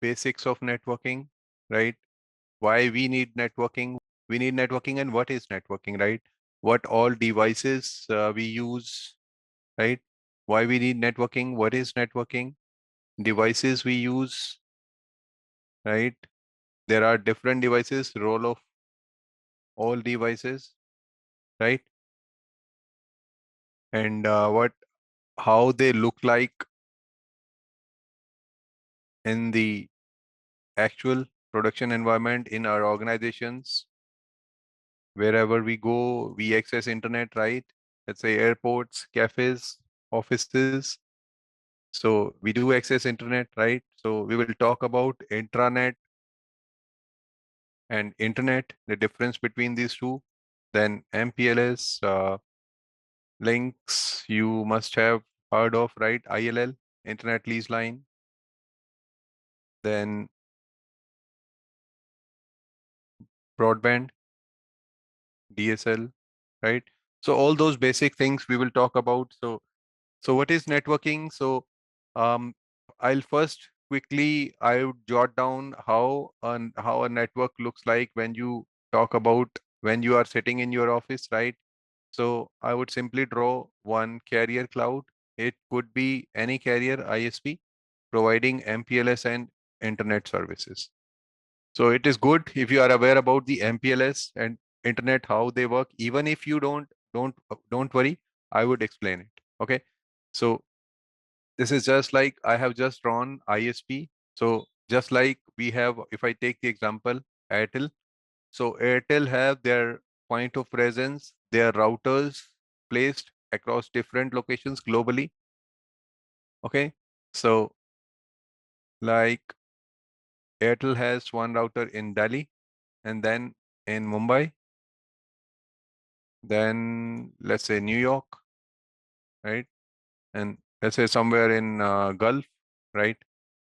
basics of networking, right? Why we need networking. We need networking and what is networking, right? What all devices we use, right? Why we need networking, what is networking, devices we use, right? There are different devices, role of all devices, right? And how they look like in the actual production environment in our organizations. Wherever we go, we access internet, right? Let's say airports, cafes, offices. So we do access internet, right? So we will talk about intranet and internet, the difference between these two. Then MPLS, links you must have heard of, right? ILL, internet lease line. Then broadband, DSL, right? So all those basic things we will talk about. So what is networking? So I'll first quickly I would jot down how a network looks like when you talk about when you are sitting in your office, right? So I would simply draw one carrier cloud. It could be any carrier ISP providing MPLS and internet services. So it is good if you are aware about the MPLS and internet, how they work. Even if you don't worry, I would explain it. Okay. So this is just like I have just drawn ISP. So just like we have, if I take the example, Airtel. So Airtel have their point of presence, their routers placed across different locations globally. Okay. So like Airtel has one router in Delhi and then in Mumbai, then let's say New York, right? And let's say somewhere in Gulf, right?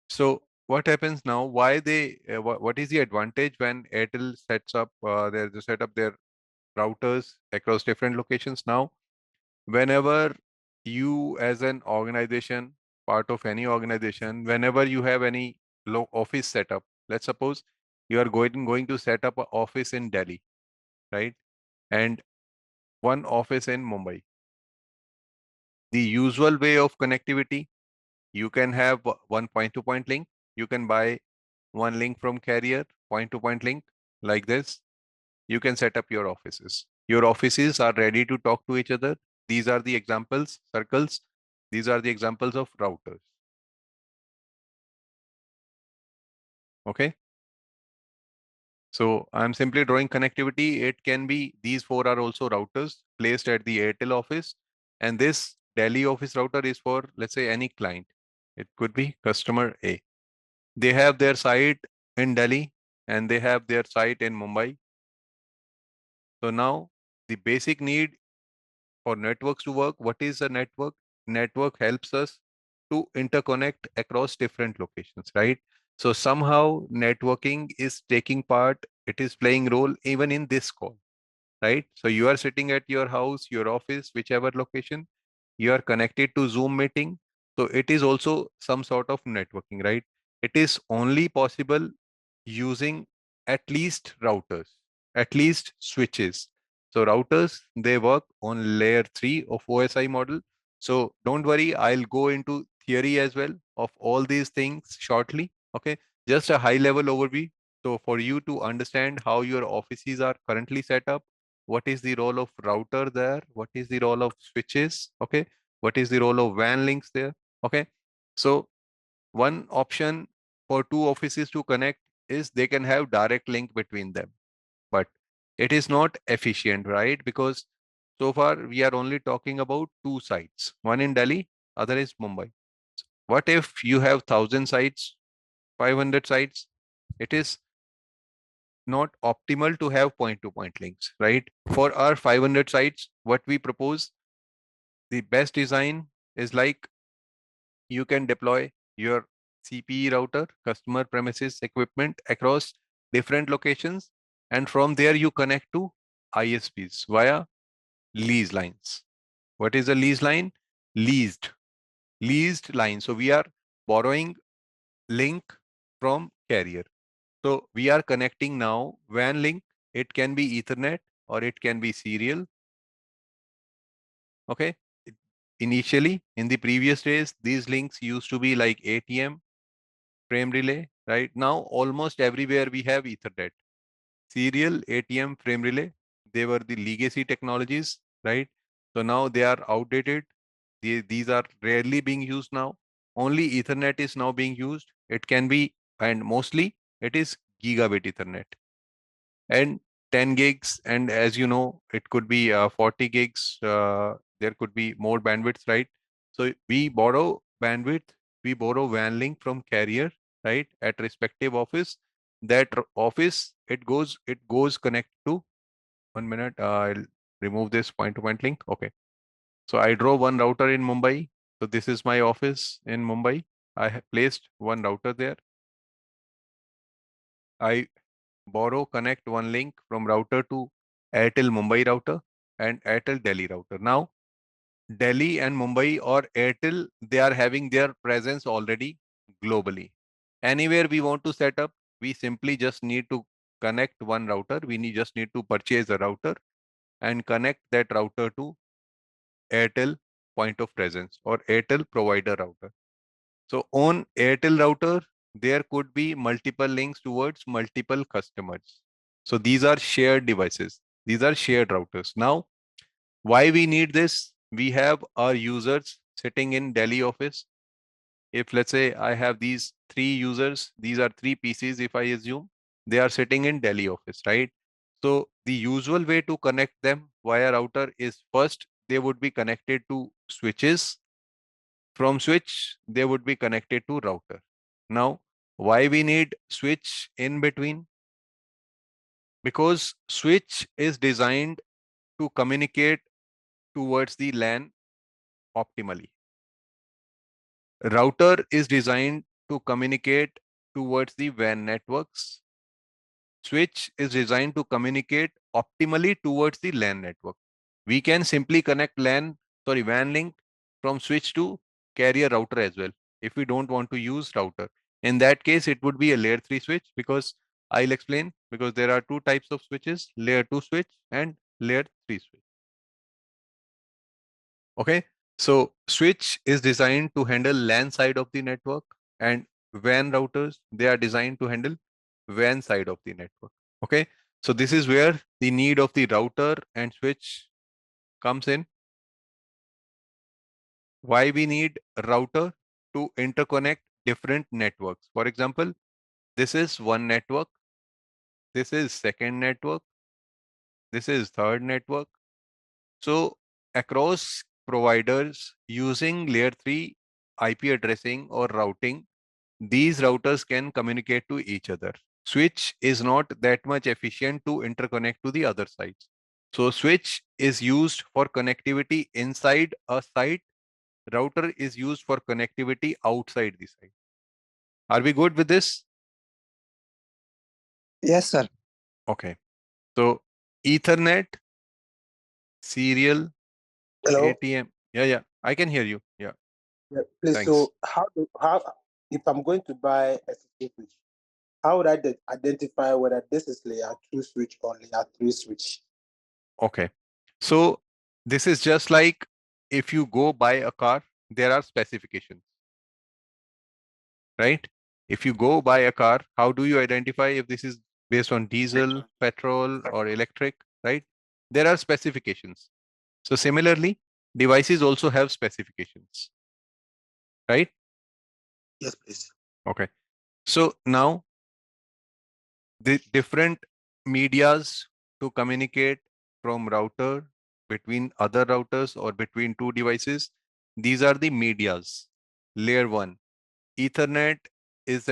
So what happens now? Why they? What is the advantage when Airtel sets up they set up their routers across different locations now? Whenever you, as an organization, part of any organization, whenever you have any office setup, let's suppose you are going to set up an office in Delhi, right? And one office in Mumbai. The usual way of connectivity, you can have one point-to-point link. You can buy one link from carrier, point-to-point link like this. You can set up your offices. Your offices are ready to talk to each other. These are the examples, circles. These are the examples of routers. Okay. So I'm simply drawing connectivity. It can be, these four are also routers placed at the Airtel office. And this Delhi office router is for, let's say, any client. It could be customer A. They have their site in Delhi and they have their site in Mumbai. So now the basic need for networks to work, what is a network? Network helps us to interconnect across different locations, right? So somehow networking is taking part, it is playing role even in this call, right? So you are sitting at your house, your office, whichever location, you are connected to Zoom meeting. So it is also some sort of networking, right? It is only possible using at least routers, at least switches. So routers, they work on layer 3 of OSI model. So don't worry, I'll go into theory as well of all these things shortly. Okay, just a high level overview. So for you to understand how your offices are currently set up, what is the role of router there? What is the role of switches? Okay, what is the role of WAN links there? Okay, so one option for two offices to connect is they can have direct link between them, but it is not efficient, right? Because so far we are only talking about two sites, one in Delhi, other is Mumbai. What if you have 1,000 sites, 500 sites? It is not optimal to have point-to-point links, right? For our 500 sites, what we propose, the best design is like you can deploy your CPE router, customer premises equipment, across different locations. And from there, you connect to ISPs via lease lines. What is a lease line? Leased line. So we are borrowing link from carrier. So we are connecting now WAN link. It can be Ethernet or it can be serial. Okay. Initially, in the previous days, these links used to be like ATM, frame relay, right? Now, almost everywhere we have Ethernet. Serial, ATM, frame relay, they were the legacy technologies, right? So now they are outdated. These are rarely being used now. Only Ethernet is now being used. It can be, and mostly it is gigabit Ethernet and 10 gigs. And as you know, it could be 40 gigs. There could be more bandwidth, right? So we borrow bandwidth, we borrow WAN link from carrier, right? At respective office. That office, it goes connect to 1 minute. I'll remove this point-to-point link. Okay. So I draw one router in Mumbai. So this is my office in Mumbai. I have placed one router there. I borrow connect one link from router to Airtel Mumbai router and Airtel Delhi router. Now, Delhi and Mumbai or Airtel, they are having their presence already globally. Anywhere we want to set up, we simply just need to connect one router. Just need to purchase a router and connect that router to Airtel point of presence or Airtel provider router. So on Airtel router, there could be multiple links towards multiple customers. So these are shared devices. These are shared routers. Now, why we need this? We have our users sitting in Delhi office. If let's say I have these three users, these are three PCs, if I assume, they are sitting in Delhi office, right? So the usual way to connect them via router is first, they would be connected to switches. From switch, they would be connected to router. Now, why we need switch in between? Because switch is designed to communicate towards the LAN optimally. Router is designed to communicate towards the WAN networks. Switch is designed to communicate optimally towards the LAN network. We can simply connect WAN link from switch to carrier router as well if we don't want to use router. In that case, it would be a layer 3 switch because I'll explain because there are two types of switches, layer 2 switch and layer 3 switch. Okay. So switch is designed to handle LAN side of the network and WAN routers, they are designed to handle WAN side of the network. Okay. So this is where the need of the router and switch comes in. Why we need a router? To interconnect different networks. For example, this is one network. This is second network. This is third network. So across providers using layer 3 IP addressing or routing, these routers can communicate to each other. Switch is not that much efficient to interconnect to the other sites. So switch is used for connectivity inside a site. Router is used for connectivity outside the site. Are we good with this? Yes, sir. Okay. So Ethernet, serial, Hello. ATM. Yeah, yeah. I can hear you. Yeah. Yeah, please. Thanks. So, how if I'm going to buy a switch, how would I identify whether this is layer 2 switch or layer 3 switch? Okay. So this is just like if you go buy a car, there are specifications, right? If you go buy a car, how do you identify if this is based on diesel, petrol, or electric, right? There are specifications. So similarly, devices also have specifications, right? Yes, please. Okay. So now the different medias to communicate from router between other routers or between two devices. These are the medias. Layer 1. Ethernet is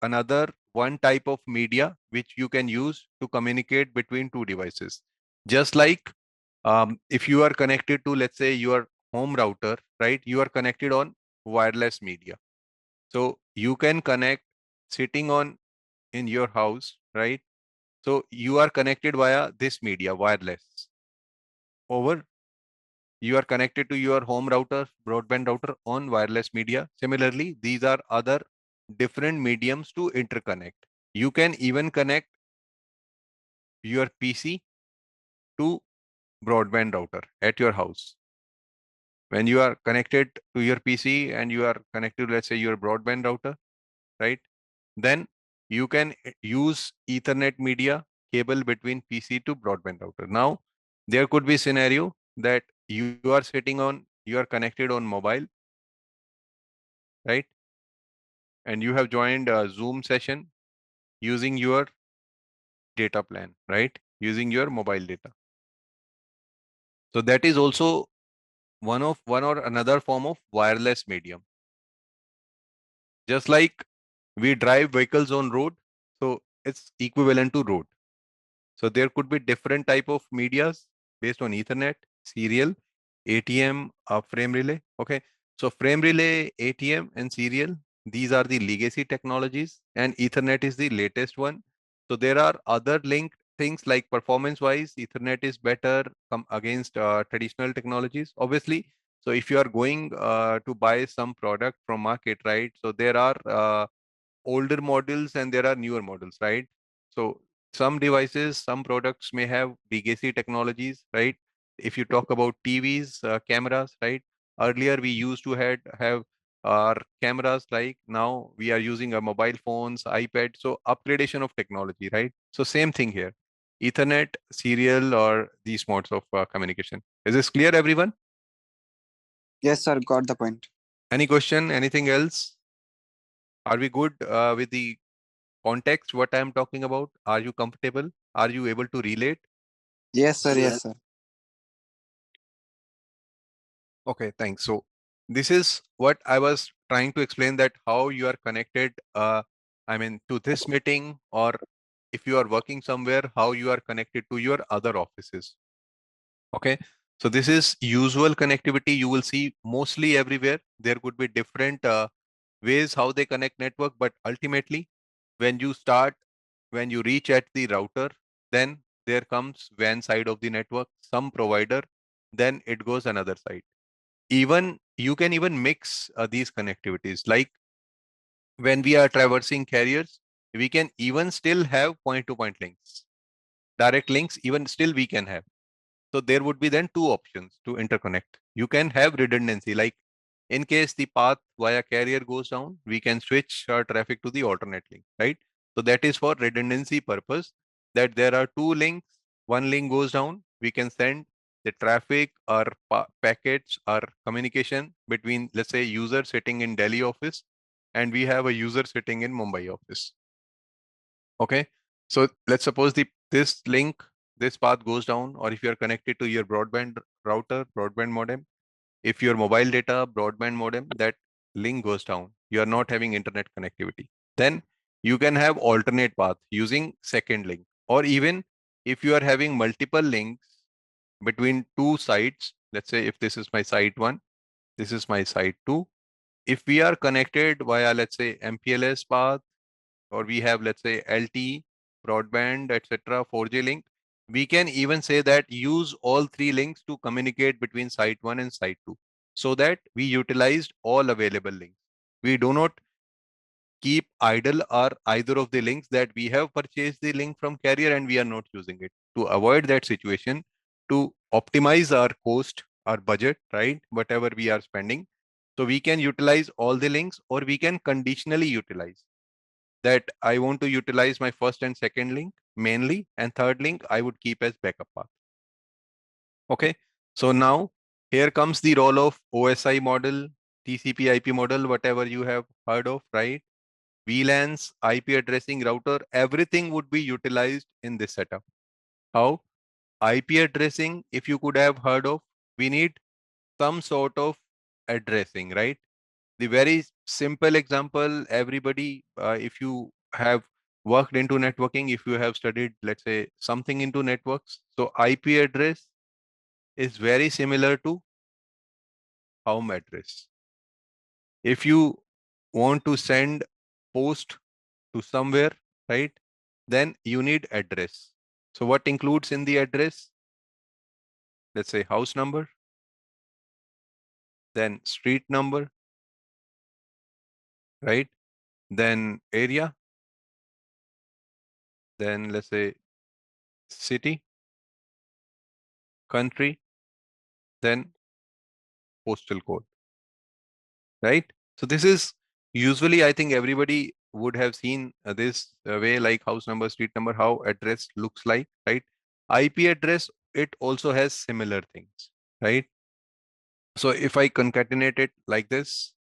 another one type of media which you can use to communicate between two devices. Just like if you are connected to, let's say, your home router, right? You are connected on wireless media. So you can connect sitting on in your house, right? So you are connected via this media, wireless. Over, you are connected to your home router, broadband router on wireless media. Similarly, these are other different mediums to interconnect. You can even connect your PC to broadband router at your house. When you are connected to your PC and you are connected, let's say, your broadband router, right? Then you can use Ethernet media cable between PC to broadband router. Now, there could be scenario that you are sitting on, you are connected on mobile, right? And you have joined a Zoom session using your data plan, right? Using your mobile data. So that is also one or another form of wireless medium. Just like we drive vehicles on road, so it's equivalent to road. So there could be different type of medias based on Ethernet, serial, ATM, frame relay. Okay. So frame relay, ATM, and serial, these are the legacy technologies, and Ethernet is the latest one. So there are other linked things like performance wise, Ethernet is better against traditional technologies, obviously. So if you are going to buy some product from market, right? So there are older models and there are newer models, right? So some devices, some products may have legacy technologies, right? If you talk about TVs, cameras, right? Earlier we used to have our cameras, like now we are using our mobile phones, iPad. So upgradation of technology, right? So same thing here. Ethernet, serial, or these modes of communication. Is this clear, everyone? Yes, sir. Got the point. Any question? Anything else? Are we good with the context, what I am talking about? Are you comfortable? Are you able to relate? Yes, sir. Yes, sir. Okay, thanks. So this is what I was trying to explain, that how you are connected, I mean, to this meeting, or if you are working somewhere, how you are connected to your other offices. Okay. So this is usual connectivity. You will see mostly everywhere. There could be different ways how they connect network, but ultimately when you start, when you reach at the router, then there comes WAN side of the network, some provider, then it goes another side. Even you can even mix these connectivities, like when we are traversing carriers, we can even still have point to point links, direct links, even still we can have. So there would be then two options to interconnect. You can have redundancy, like in case the path via carrier goes down, we can switch our traffic to the alternate link, right? So that is for redundancy purpose, that there are two links, one link goes down, we can send the traffic or packets or communication between, let's say, user sitting in Delhi office and we have a user sitting in Mumbai office. Okay. So let's suppose this link, this path goes down, or if you are connected to your broadband router, broadband modem, if your mobile data, broadband modem, that link goes down, you are not having internet connectivity. Then you can have alternate path using second link. Or even if you are having multiple links between two sites, let's say if this is my site one, this is my site two. If we are connected via, let's say, MPLS path, or we have, let's say, LTE, broadband, etc., 4G link, we can even say that use all three links to communicate between site 1 and site 2, so that we utilized all available links. We do not keep idle or either of the links that we have purchased the link from carrier and we are not using it. To avoid that situation, to optimize our cost, our budget, right? Whatever we are spending. So we can utilize all the links, or we can conditionally utilize that I want to utilize my first and second link mainly, and third link I would keep as backup path. Okay. So now here comes the role of OSI model, TCP IP model, whatever you have heard of, right? VLANs, IP addressing router, everything would be utilized in this setup. How? IP addressing, if you could have heard of, we need some sort of addressing, right? The very simple example, everybody, if you have worked into networking, if you have studied, let's say, something into networks, so IP address is very similar to home address. If you want to send post to somewhere, right, then you need address. So what includes in the address? Let's say house number, then street number, right? then area, then let's say city, country, then postal code, right? So this is usually, I think everybody would have seen this way, like house number, street number, how address looks like, right? IP address, it also has similar things, right? So if I concatenate it like this,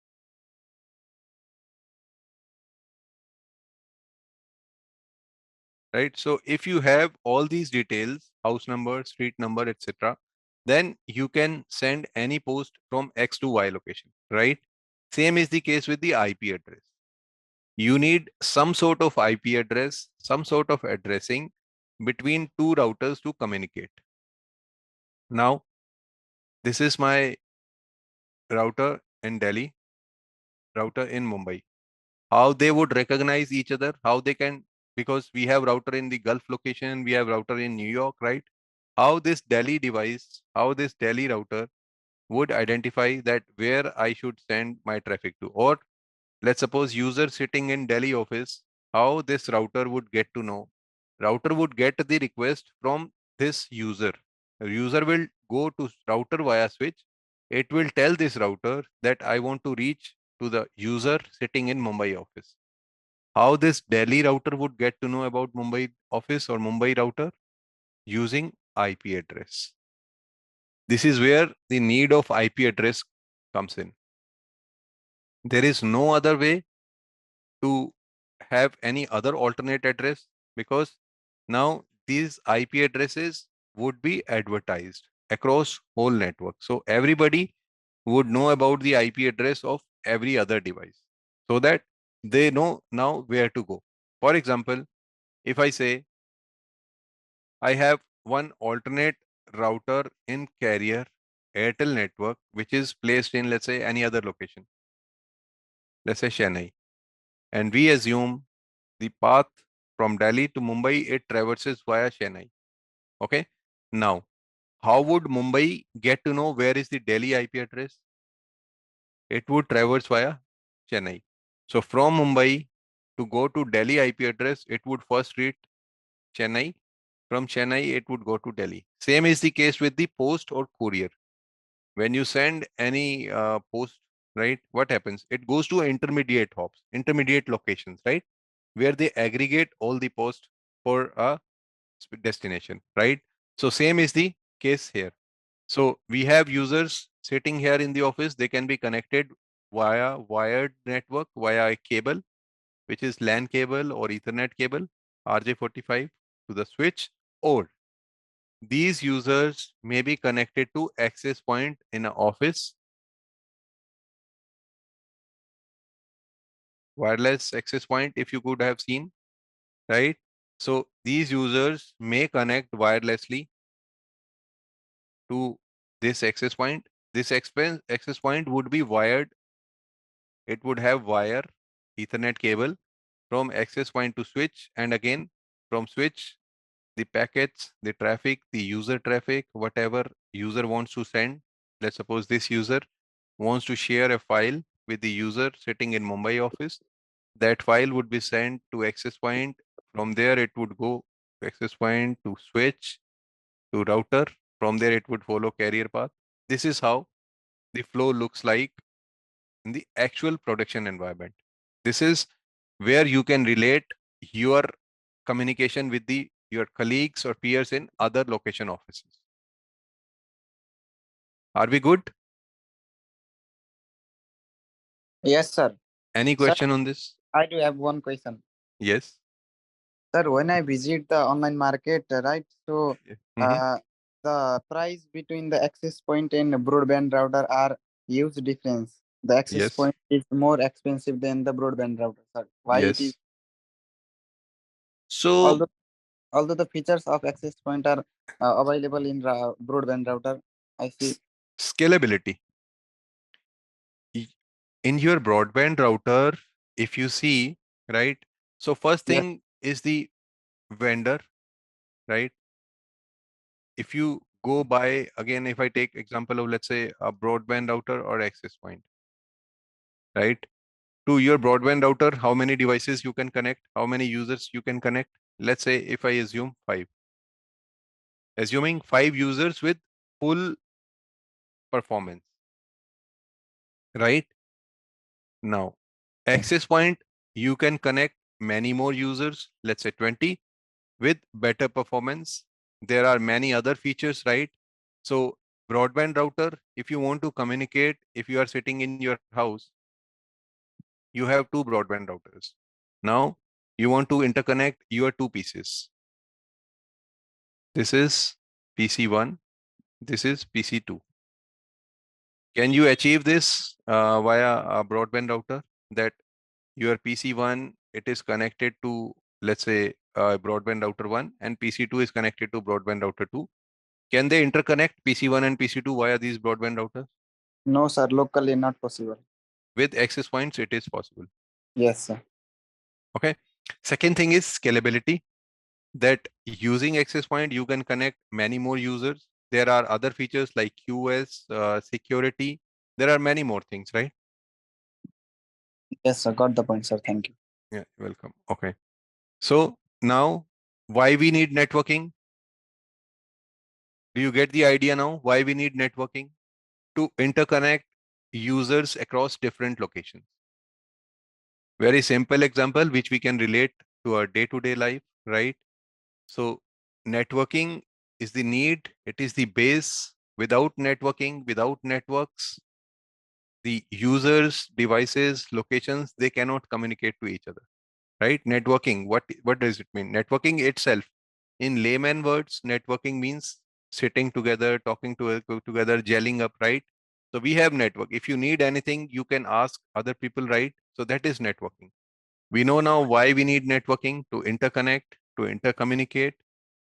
right? So if you have all these details, house number, street number, etc., then you can send any post from X to Y location, right? Same is the case with the IP address. You need some sort of IP address, some sort of addressing between two routers to communicate. Now, this is my router in Delhi, router in Mumbai. How they would recognize each other, how they can, because we have router in the Gulf location, we have router in New York, right? How this Delhi device, how this Delhi router would identify that where I should send my traffic to. Or let's suppose user sitting in Delhi office, how this router would get to know. Router would get the request from this user. User will go to router via switch. It will tell this router that I want to reach to the user sitting in Mumbai office. How this Delhi router would get to know about Mumbai office or Mumbai router? Using IP address. This is where the need of IP address comes in. There is no other way to have any other alternate address, because now these IP addresses would be advertised across whole network. So everybody would know about the IP address of every other device, so that they know now where to go. For example, if I say I have one alternate router in carrier Airtel network, which is placed in, let's say, any other location, let's say Chennai, and we assume the path from Delhi to Mumbai, it traverses via Chennai. Okay. Now, how would Mumbai get to know where is the Delhi IP address? It would traverse via Chennai. So from Mumbai to go to Delhi IP address, it would first reach Chennai. From Chennai, it would go to Delhi. Same is the case with the post or courier. When you send any post, right, what happens? It goes to intermediate hops, intermediate locations, right, where they aggregate all the posts for a destination, right? So same is the case here. So we have users sitting here in the office. They can be connected via wired network, via a cable, which is LAN cable or Ethernet cable, RJ45 to the switch, or these users may be connected to access point in an office, wireless access point, if you could have seen, right? So these users may connect wirelessly to this access point. This access point would be wired. It would have wire, Ethernet cable from access point to switch, and again from switch, the packets, the traffic, the user traffic, whatever user wants to send. Let's suppose this user wants to share a file with the user sitting in Mumbai office. That file would be sent to access point. From there, it would go to access point to switch to router. From there, it would follow carrier path. This is how the flow looks like in the actual production environment. This is where you can relate your communication with your colleagues or peers in other location offices. Are we good? Yes, sir. Any Sir, question on this? I do have one question. Yes. Sir, when I visit the online market, right? So, Mm-hmm. uh, the price between the access point and the broadband router are huge difference. The access Yes. point is more expensive than the broadband router, sir. Why it is? Yes. So Although although the features of access point are available in broadband router, I see. scalability. In your broadband router, if you see, right? So first Yes, thing is the vendor, right? If you go by, again, if I take example of, let's say, a broadband router or access point, right? To your broadband router, how many devices you can connect, how many users you can connect. Let's say if I assume 5, assuming 5 users with full performance, right? Now, access point, you can connect many more users, let's say 20, with better performance. There are many other features, right? So broadband router, if you want to communicate, if you are sitting in your house, you have 2 broadband routers. Now you want to interconnect your 2 pieces. This is PC1, this is PC2. Can you achieve this via a broadband router, that your PC1, it is connected to, let's say, broadband router 1, and PC2 is connected to broadband router 2. Can they interconnect PC1 and PC2 via these broadband routers? No, sir. Locally not possible. With access points, it is possible. Yes, sir. Okay. Second thing is scalability, that using access point, you can connect many more users. There are other features like QoS, security. There are many more things, right? Yes, sir. Got the point, sir. Thank you. Yeah, welcome. Okay. So now, why we need networking? Do you get the idea now? Why we need networking? To interconnect users across different locations. Very simple example, which we can relate to our day-to-day life, right? So networking is the need, it is the base. Without networking, without networks, the users, devices, locations, they cannot communicate to each other, right? Networking, what does it mean? Networking itself, in layman words, networking means sitting together, talking together, gelling up, right? So we have network. If you need anything, you can ask other people, right? So that is networking. We know now why we need networking: to interconnect, to intercommunicate.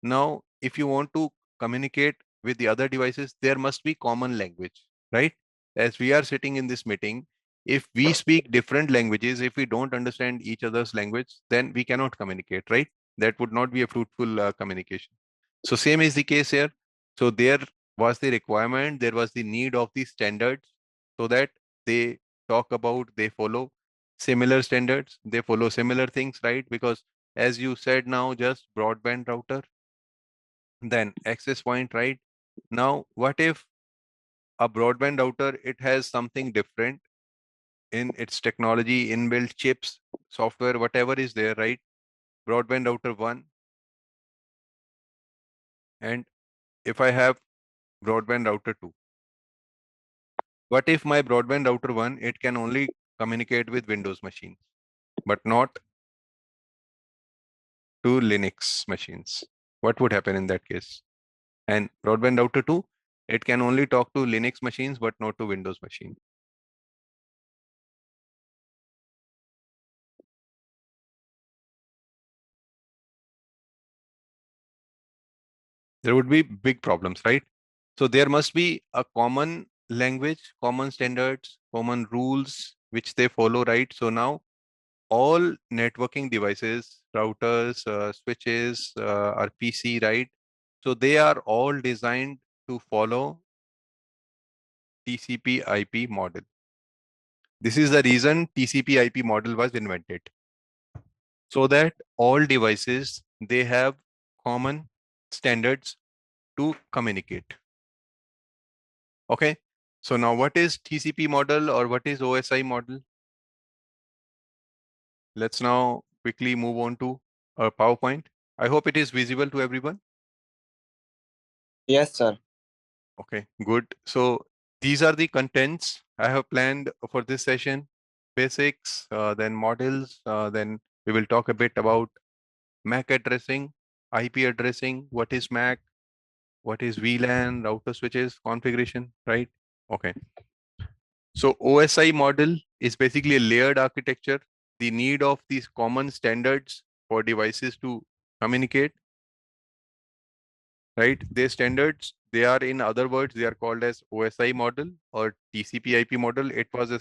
Now, if you want to communicate with the other devices, there must be common language, right? As we are sitting in this meeting, if we speak different languages, if we don't understand each other's language, then we cannot communicate, right? That would not be a fruitful communication. So same is the case here. So there was the requirement, there was the need of the standards, so that they talk about, they follow similar standards, they follow similar things, right? Because as you said now, just broadband router, then access point, right? Now, what if a broadband router, it has something different in its technology, inbuilt chips, software, whatever is there, right? Broadband router 1, and if I have broadband router 2, what if my broadband router 1, it can only communicate with Windows machines, but not to Linux machines? What would happen in that case? And broadband router 2, it can only talk to Linux machines, but not to Windows machine. There would be big problems, right? So there must be a common language, common standards, common rules, which they follow, right? So now all networking devices, routers, switches, are PC, right? So they are all designed to follow TCP IP model. This is the reason TCP IP model was invented, so that all devices, they have common standards to communicate. Okay. So now what is TCP model or what is OSI model? Let's now quickly move on to our PowerPoint. I hope it is visible to everyone. Yes, sir. Okay, good. So these are the contents I have planned for this session. Basics, then models, then we will talk a bit about MAC addressing, IP addressing, what is MAC, what is VLAN, router switches, configuration, right? Okay. So OSI model is basically a layered architecture, the need of these common standards for devices to communicate, right? These standards, they are, in other words, they are called as OSI model or TCP IP model. It was a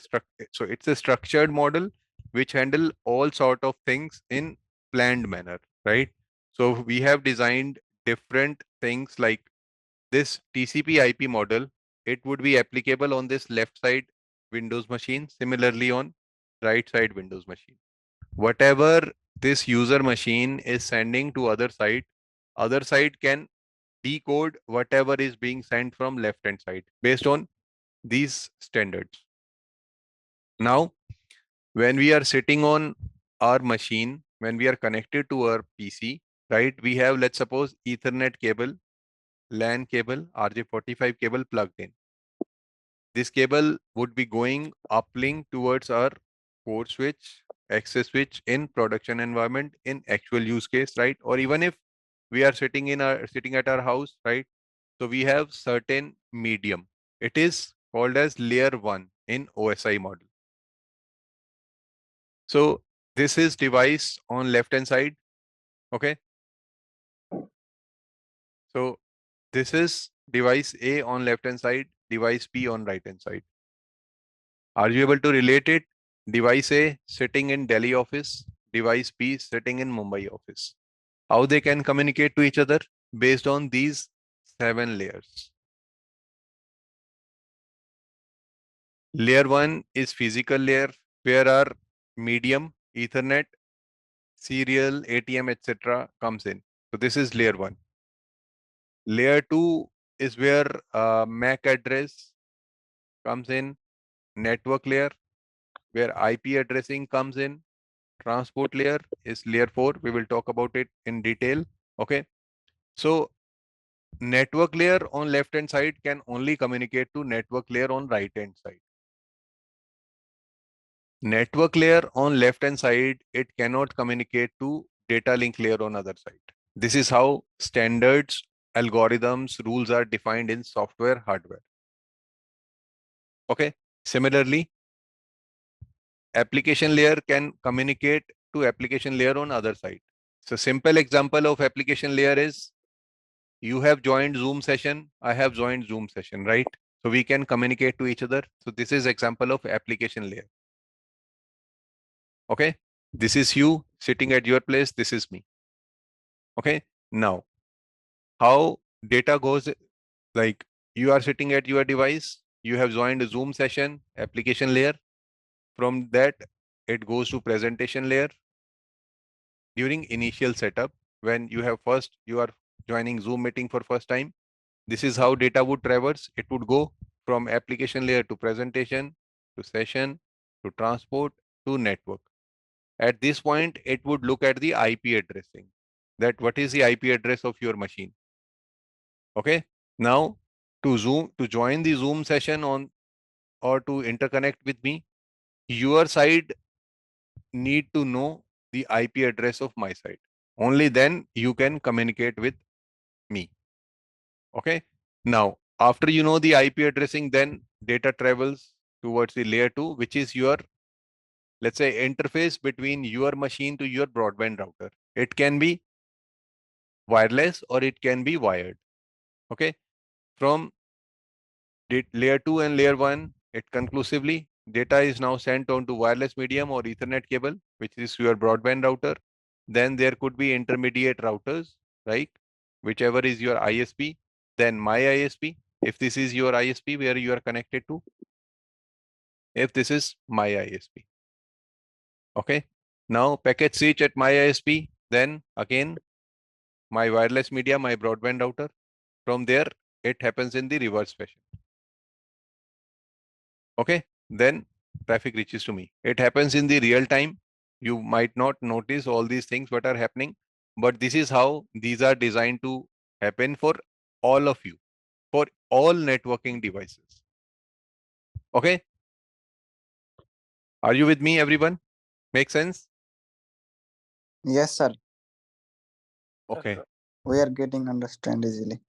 so it's a structured model which handle all sort of things in planned manner, right? So we have designed different things like this TCP IP model. It would be applicable on this left side Windows machine, similarly on right side Windows machine. Whatever this user machine is sending to other side can decode whatever is being sent from left hand side based on these standards. Now, when we are sitting on our machine, when we are connected to our PC, right, we have, let's suppose, Ethernet cable, LAN cable, RJ45 cable plugged in. This cable would be going uplink towards our port switch, access switch in production environment in actual use case, right? Or even if we are sitting at our house, right? So we have certain medium. It is called as layer 1 in OSI model. So this is device on left hand side. Okay. So this is device A on left hand side, device B on right hand side. Are you able to relate it? Device A sitting in Delhi office, device B sitting in Mumbai office. How they can communicate to each other based on these 7 layers. Layer 1 is physical layer where our medium, Ethernet, serial, ATM, etc. comes in. So this is layer 1. Layer 2 is where MAC address comes in, network layer where IP addressing comes in, transport layer is layer 4. We will talk about it in detail. Okay. So network layer on left hand side can only communicate to network layer on right hand side. Network layer on left hand side, it cannot communicate to data link layer on other side. This is how standards, algorithms, rules are defined in software, hardware. Okay. Similarly, application layer can communicate to application layer on other side. So simple example of application layer is you have joined Zoom session, I have joined Zoom session, right? So we can communicate to each other. So this is example of application layer. Okay. This is you sitting at your place. This is me. Okay. Now, how data goes, like you are sitting at your device, you have joined a Zoom session, application layer. From that, it goes to presentation layer during initial setup. When you are joining Zoom meeting for first time, this is how data would traverse. It would go from application layer to presentation, to session, to transport, to network. At this point, it would look at the IP addressing. That what is the IP address of your machine? Okay. Now, to join the Zoom session on or to interconnect with me, your side need to know the IP address of my side. Only then you can communicate with me. Okay. Now, after you know the IP addressing, then data travels towards the layer 2, which is your, let's say, interface between your machine to your broadband router. It can be wireless or it can be wired. Okay. From layer 2 and layer 1, it conclusively data is now sent onto wireless medium or Ethernet cable, which is your broadband router. Then there could be intermediate routers, right? Whichever is your ISP, then my ISP. If this is your ISP where you are connected to, if this is my ISP. Okay. Now packet switch at my ISP, then again my wireless media, my broadband router. From there, it happens in the reverse fashion. Okay. Then traffic reaches to me. It happens in the real time. You might not notice all these things what are happening, but this is how these are designed to happen for all of you, for all networking devices. Okay. Are you with me, everyone? Make sense? Yes, sir. Okay. We are getting understand easily.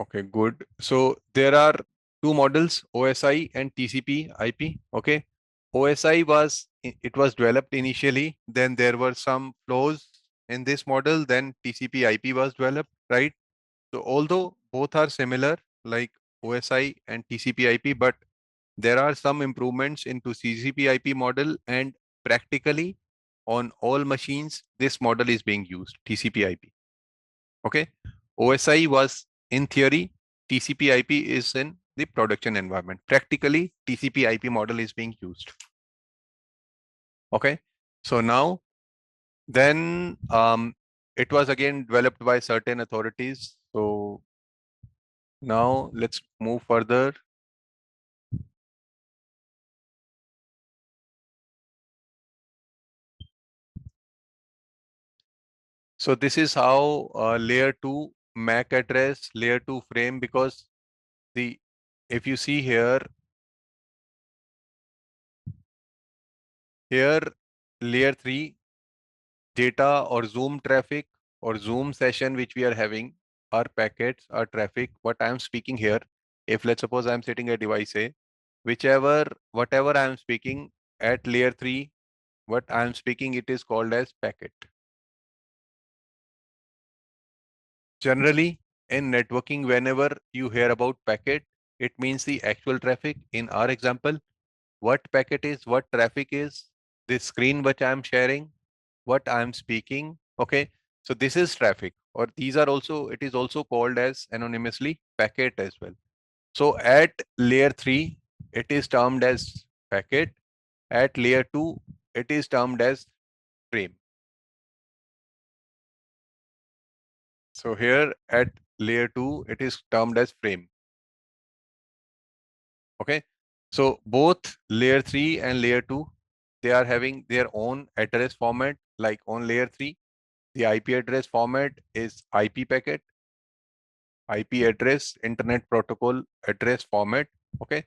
Okay, good. So there are two models, OSI and TCP IP. Okay. OSI it was developed initially, then there were some flaws in this model, then TCP IP was developed, right? So although both are similar, like OSI and TCP IP, but there are some improvements into TCP IP model, and practically on all machines, this model is being used, TCP IP. Okay. OSI was in theory, TCP IP is in the production environment. Practically, TCP IP model is being used. Okay. So now then it was again developed by certain authorities. So now let's move further. So this is how layer 2 MAC address, layer 2 frame, because the if you see here layer 3 data or Zoom traffic or Zoom session which we are having are packets, are traffic. What I'm speaking here, if let's suppose I'm setting a device A, whatever I'm speaking at layer 3, what I'm speaking, it is called as packet. Generally, in networking, whenever you hear about packet, it means the actual traffic. In our example, what packet is, what traffic is, this screen which I'm sharing, what I'm speaking. Okay. So this is traffic, or these are also, it is also called as anonymously packet as well. So at layer 3, it is termed as packet. At layer 2, it is termed as frame. So here at layer 2, it is termed as frame. Okay. So both layer 3 and layer 2, they are having their own address format. Like on layer 3, the IP address format is IP packet, IP address, Internet Protocol address format. Okay.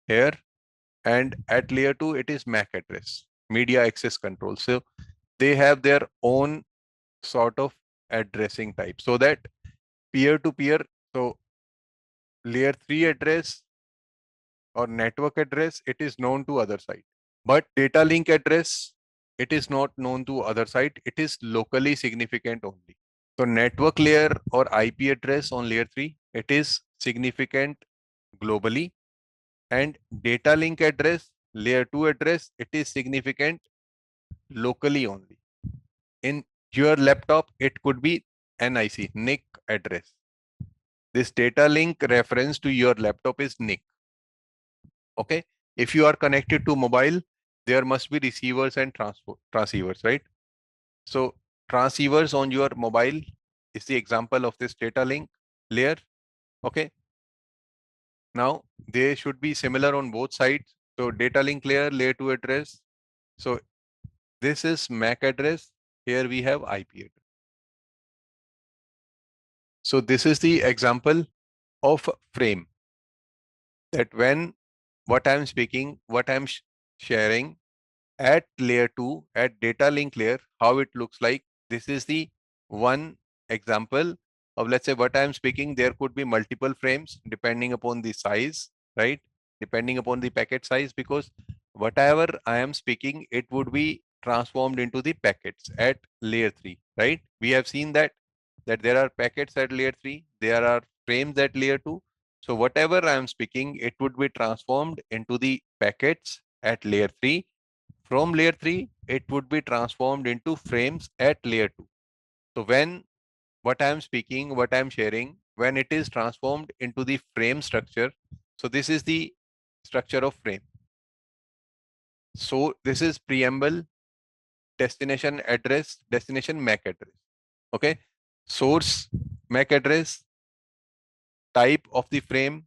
Here and at layer 2, it is MAC address, media access control. So they have their own sort of addressing type, so that peer to peer. So layer 3 address or network address, it is known to other side. But data link address, it is not known to other side. It is locally significant only. So network layer or IP address on layer 3, it is significant globally. And data link address, layer 2 address, it is significant locally only. In your laptop, it could be NIC address. This data link reference to your laptop is NIC. Okay. If you are connected to mobile, there must be receivers and transceivers, right? So transceivers on your mobile is the example of this data link layer. Okay. Now they should be similar on both sides. So data link layer, layer 2 address. So this is MAC address. Here we have IP address. So this is the example of frame, that when what I'm speaking, what I'm sharing at layer 2, at data link layer, how it looks like. This is the one example of, let's say, what I'm speaking. There could be multiple frames depending upon the size, right? Depending upon the packet size, because whatever I am speaking, it would be transformed into the packets at layer 3, right? We have seen that there are packets at layer 3, there are frames at layer 2. So whatever I am speaking, it would be transformed into the packets at layer 3. From layer 3, it would be transformed into frames at layer 2. So when what I am speaking, what I am sharing, when it is transformed into the frame structure, so this is the structure of frame. So this is preamble, destination address, destination MAC address. Okay. Source MAC address, type of the frame,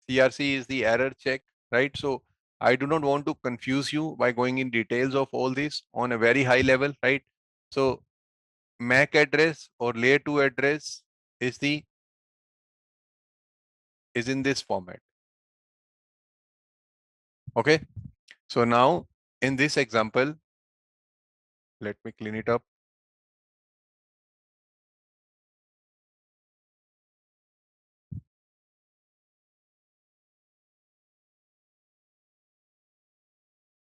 CRC is the error check, right? So I do not want to confuse you by going in details of all this on a very high level, right? So MAC address or layer 2 address is in this format. Okay. So now in this example, let me clean it up.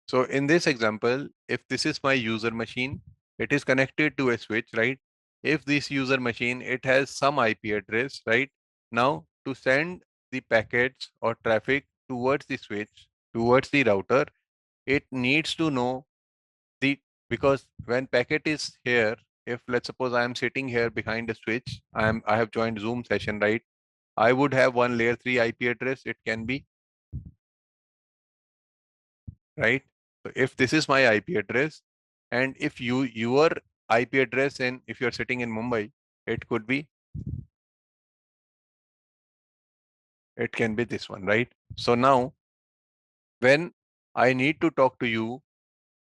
So in this example, if this is my user machine, it is connected to a switch, right? If this user machine, it has some IP address, right? Now to send the packets or traffic towards the switch, towards the router, it needs to know the, because when packet is here, if let's suppose I am sitting here behind a switch, I have joined Zoom session, right? I would have one layer 3 IP address. It can be, right? So if this is my IP address, and if your IP address, and if you're sitting in Mumbai, it could be, it can be this one, right? So now when I need to talk to you,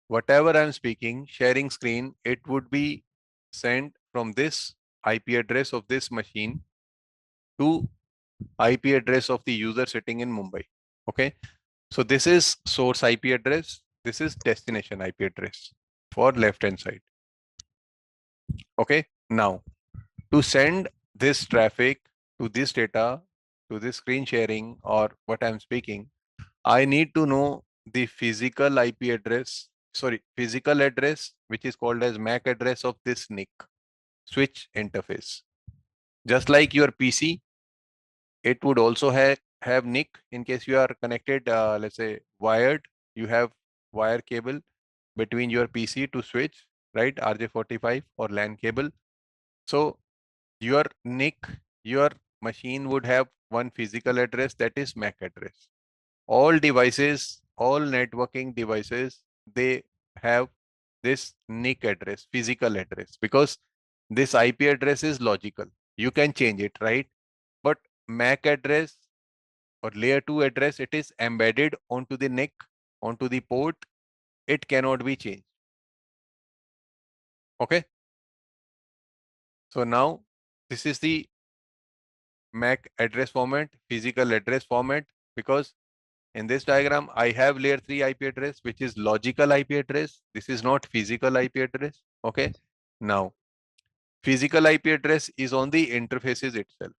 whatever I'm speaking, sharing screen, it would be sent from this IP address of this machine to IP address of the user sitting in Mumbai. Okay. So this is source IP address. This is destination IP address for left hand side. Okay. Now to send this traffic to this data, to this screen sharing or what I'm speaking, I need to know the physical IP address, sorry, physical address, which is called as MAC address of this NIC, switch interface. Just like your PC, it would also have NIC in case you are connected, let's say wired, you have wire cable between your PC to switch, right? RJ45 or LAN cable. So your NIC, your machine would have one physical address, that is MAC address. All devices, all networking devices, they have this NIC address, physical address, because this IP address is logical. You can change it, right? But MAC address or layer 2 address, it is embedded onto the NIC, onto the port. It cannot be changed. Okay. So now this is the MAC address format, physical address format, because in this diagram, I have layer 3 IP address, which is logical IP address. This is not physical IP address. Okay. Now, physical IP address is on the interfaces itself.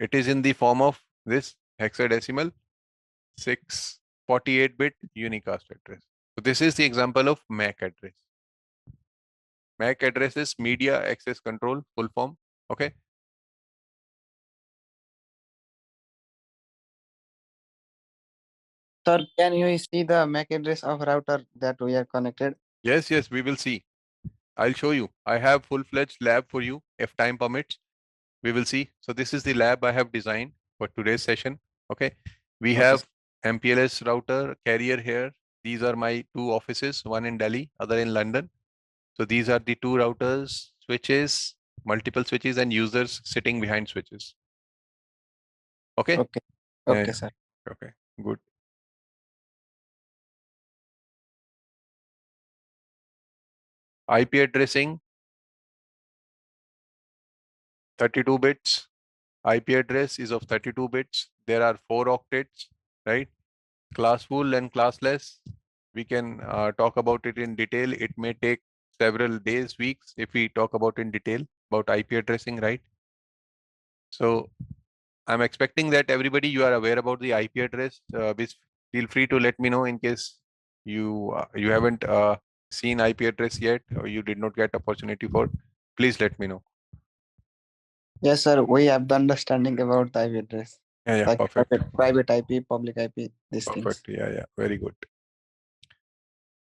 It is in the form of this hexadecimal 648-bit unicast address. So this is the example of MAC address. MAC address is media access control, full form. Okay. Sir, can you see the MAC address of router that we are connected? Yes, yes, we will see. I'll show you. I have full-fledged lab for you if time permits. We will see. So this is the lab I have designed for today's session. Okay. We Okay, have MPLS router carrier here. These are my two offices, one in Delhi, other in London. So these are the two routers, switches, multiple switches and users sitting behind switches. Okay. okay, Yeah, okay, yeah. sir. Okay. Good. IP addressing 32 bits. IP address is of 32 bits. There are 4 octets, right? Classful and classless. We can talk about it in detail. It may take several days, weeks, if we talk about in detail about IP addressing, right? So I'm expecting that everybody, you are aware about the IP address. Which feel free to let me know in case you haven't seen IP address yet or you did not get opportunity for. Please let me know. Yes, sir. We have the understanding about the IP address, Yeah, yeah, like perfect, private IP, public IP, these things. perfect. Yeah, yeah, very good.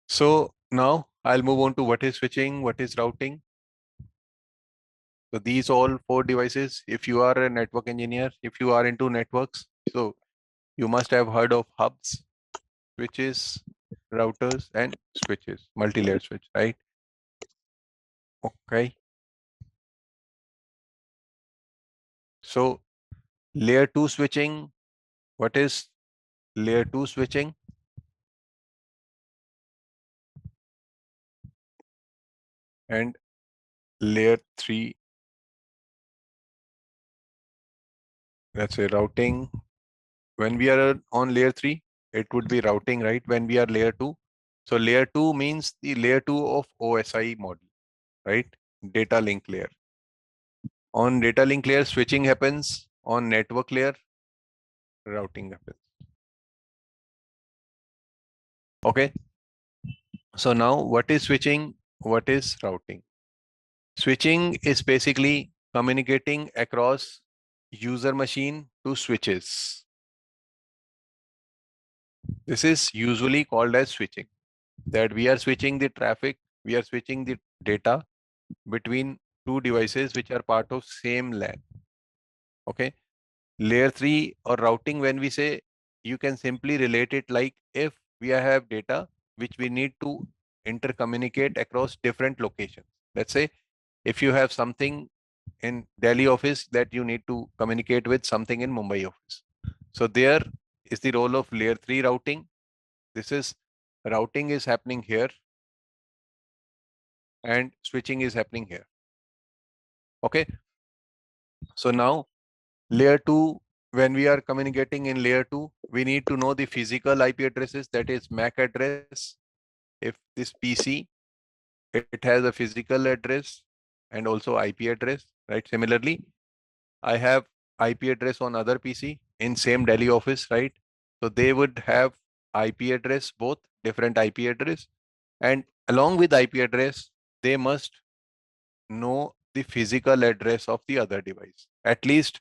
So now I'll move on to what is switching, what is routing. So these all 4 devices, if you are a network engineer, if you are into networks, so you must have heard of hubs, switches, routers, and switches, multi-layer switch, right? Okay. So layer 2 switching, what is layer 2 switching? And layer 3, let's say routing. When we are on layer 3, it would be routing, right? When we are layer 2. So layer 2 means the layer 2 of OSI model, right? Data link layer. On data link layer, switching happens. On network layer, routing happens. Okay. So now what is switching? What is routing? Switching is basically communicating across user machine to switches. This is usually called as switching. That we are switching the traffic, we are switching the data between two devices which are part of same LAN. Okay. Layer 3 or routing, when we say, you can simply relate it like if we have data, which we need to intercommunicate across different locations. Let's say if you have something in Delhi office that you need to communicate with something in Mumbai office. So there is the role of layer 3 routing. This is routing is happening here and switching is happening here. Okay. So now layer 2, when we are communicating in layer 2, we need to know the physical IP addresses, that is MAC address. If this PC, it has a physical address and also IP address, right? Similarly, I have IP address on other PC in same Delhi office, right? So they would have IP address, both different IP address, and along with IP address, they must know the physical address of the other device. At least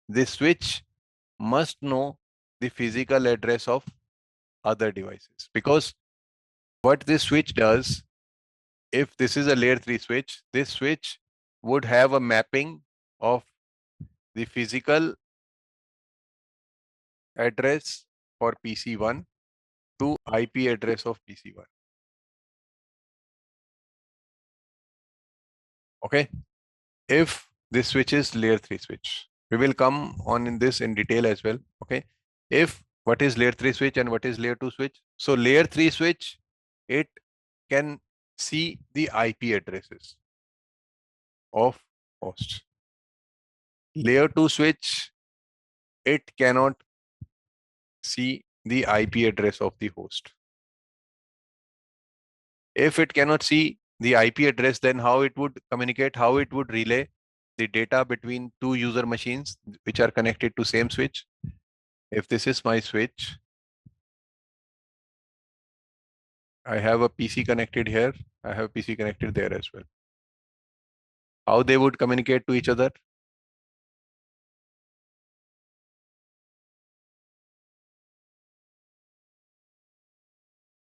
the switch must know the physical address of other devices, because what this switch does, if this is a layer 3 switch, this switch would have a mapping of the physical address for PC1 to IP address of PC1. Okay. If this switch is layer 3 switch, we will come on in this in detail as well. Okay. If what is layer 3 switch and what is layer 2 switch? So layer 3 switch, it can see the IP addresses of hosts. Layer 2 switch, it cannot see the IP address of the host. If it cannot see the IP address, then how it would communicate, how it would relay the data between two user machines which are connected to same switch. If this is my switch, I have a PC connected here, I have a PC connected there as well. How they would communicate to each other?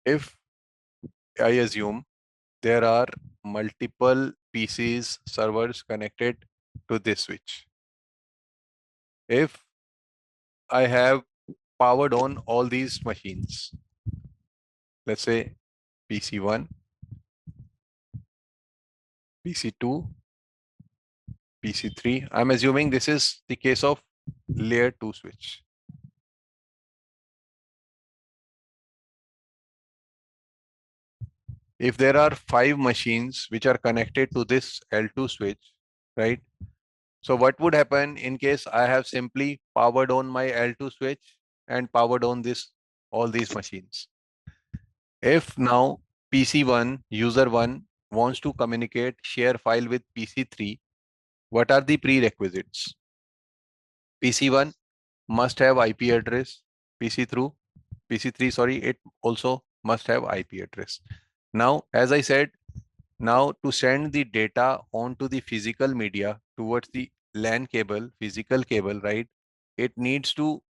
If I assume there are multiple PCs, servers connected to this switch. If I have powered on all these machines, let's say PC1, PC2, PC3. I'm assuming this is the case of layer 2 switch. If there are 5 machines which are connected to this L2 switch, right? So what would happen in case I have simply powered on my L2 switch and powered on all these machines? If now PC1, user 1 wants to communicate, share file with PC3, what are the prerequisites? PC1 must have IP address. PC3, sorry, it also must have IP address. Now, as I said, now to send the data onto the physical media towards the LAN cable, physical cable, right? It needs to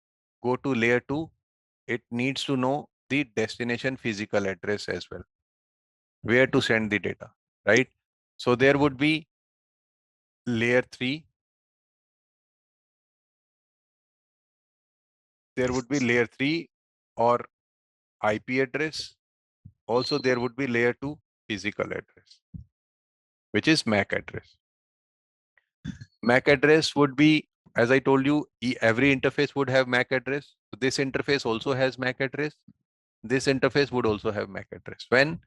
go to layer 2. It needs to know the destination physical address as well, where to send the data, right? So there would be layer 3. There would be layer 3 or IP address. Also, there would be layer 2 physical address, which is MAC address. MAC address would be, as I told you, every interface would have MAC address. So this interface also has MAC address. This interface would also have MAC address. When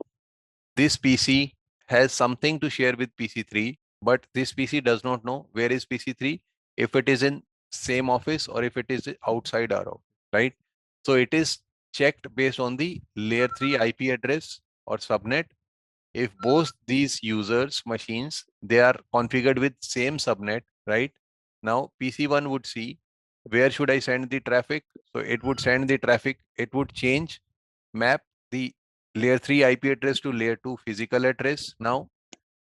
this PC has something to share with PC3, but this PC does not know where is PC3, if it is in same office or if it is outside our office, right? So it is checked based on the layer 3 IP address or subnet. If both these users machines, they are configured with same subnet, right? Now PC1 would see where should I send the traffic. So it would send the traffic, it would change, map the layer 3 IP address to layer 2 physical address. Now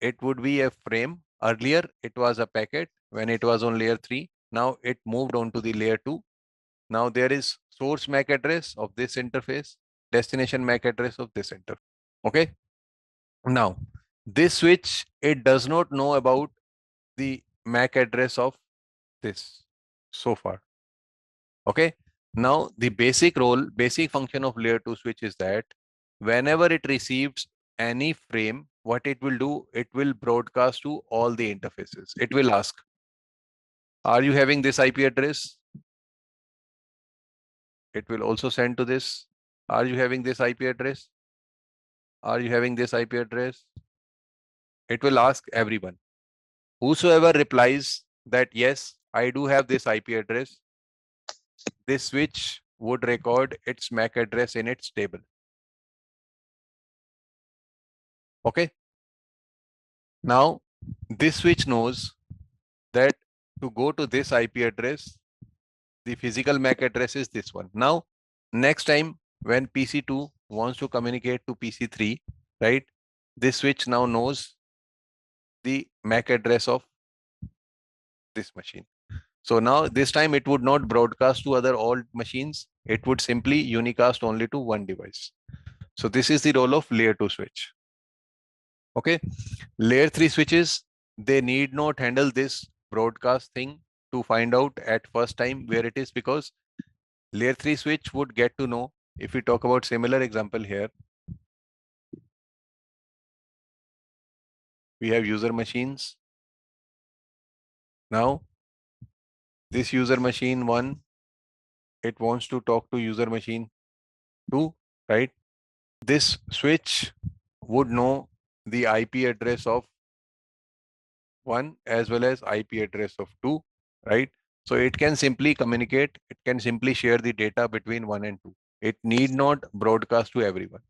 it would be a frame. Earlier it was a packet when it was on layer 3. Now it moved on to the layer 2. Now there is source MAC address of this interface, destination MAC address of this interface. Okay. Now, this switch, it does not know about the MAC address of this so far. Okay. Now, the basic role, basic function of layer 2 switch is that whenever it receives any frame, what it will do, it will broadcast to all the interfaces. It will ask, are you having this IP address? It will also send to this. Are you having this IP address? Are you having this IP address? It will ask everyone. Whosoever replies that yes, I do have this IP address, this switch would record its MAC address in its table. Okay. Now, this switch knows that to go to this IP address, the physical MAC address is this one. Now, next time when PC2 wants to communicate to PC3, right? This switch now knows the MAC address of this machine. So now this time it would not broadcast to other all machines. It would simply unicast only to one device. So this is the role of layer 2 switch. Okay. Layer 3 switches, they need not handle this broadcast thing to find out at first time where it is, because layer 3 switch would get to know. If we talk about similar example here, we have user machines. Now, this user machine 1, it wants to talk to user machine 2, right? This switch would know the IP address of 1 as well as IP address of 2, right? So it can simply communicate, it can simply share the data between 1 and 2. It need not broadcast to everyone.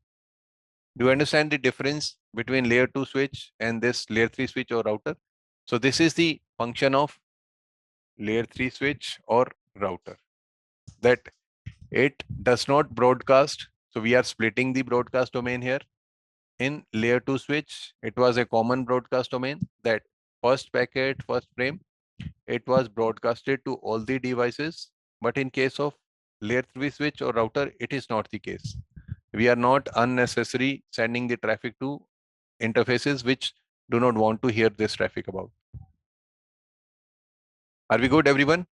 Do you understand the difference between layer 2 switch and this layer 3 switch or router? So this is the function of layer 3 switch or router, that it does not broadcast. So we are splitting the broadcast domain here. In layer 2 switch, it was a common broadcast domain, that first packet, first frame, it was broadcasted to all the devices. But in case of layer 3 switch or router, it is not the case. We are not unnecessary sending the traffic to interfaces which do not want to hear this traffic about. Are we good, everyone?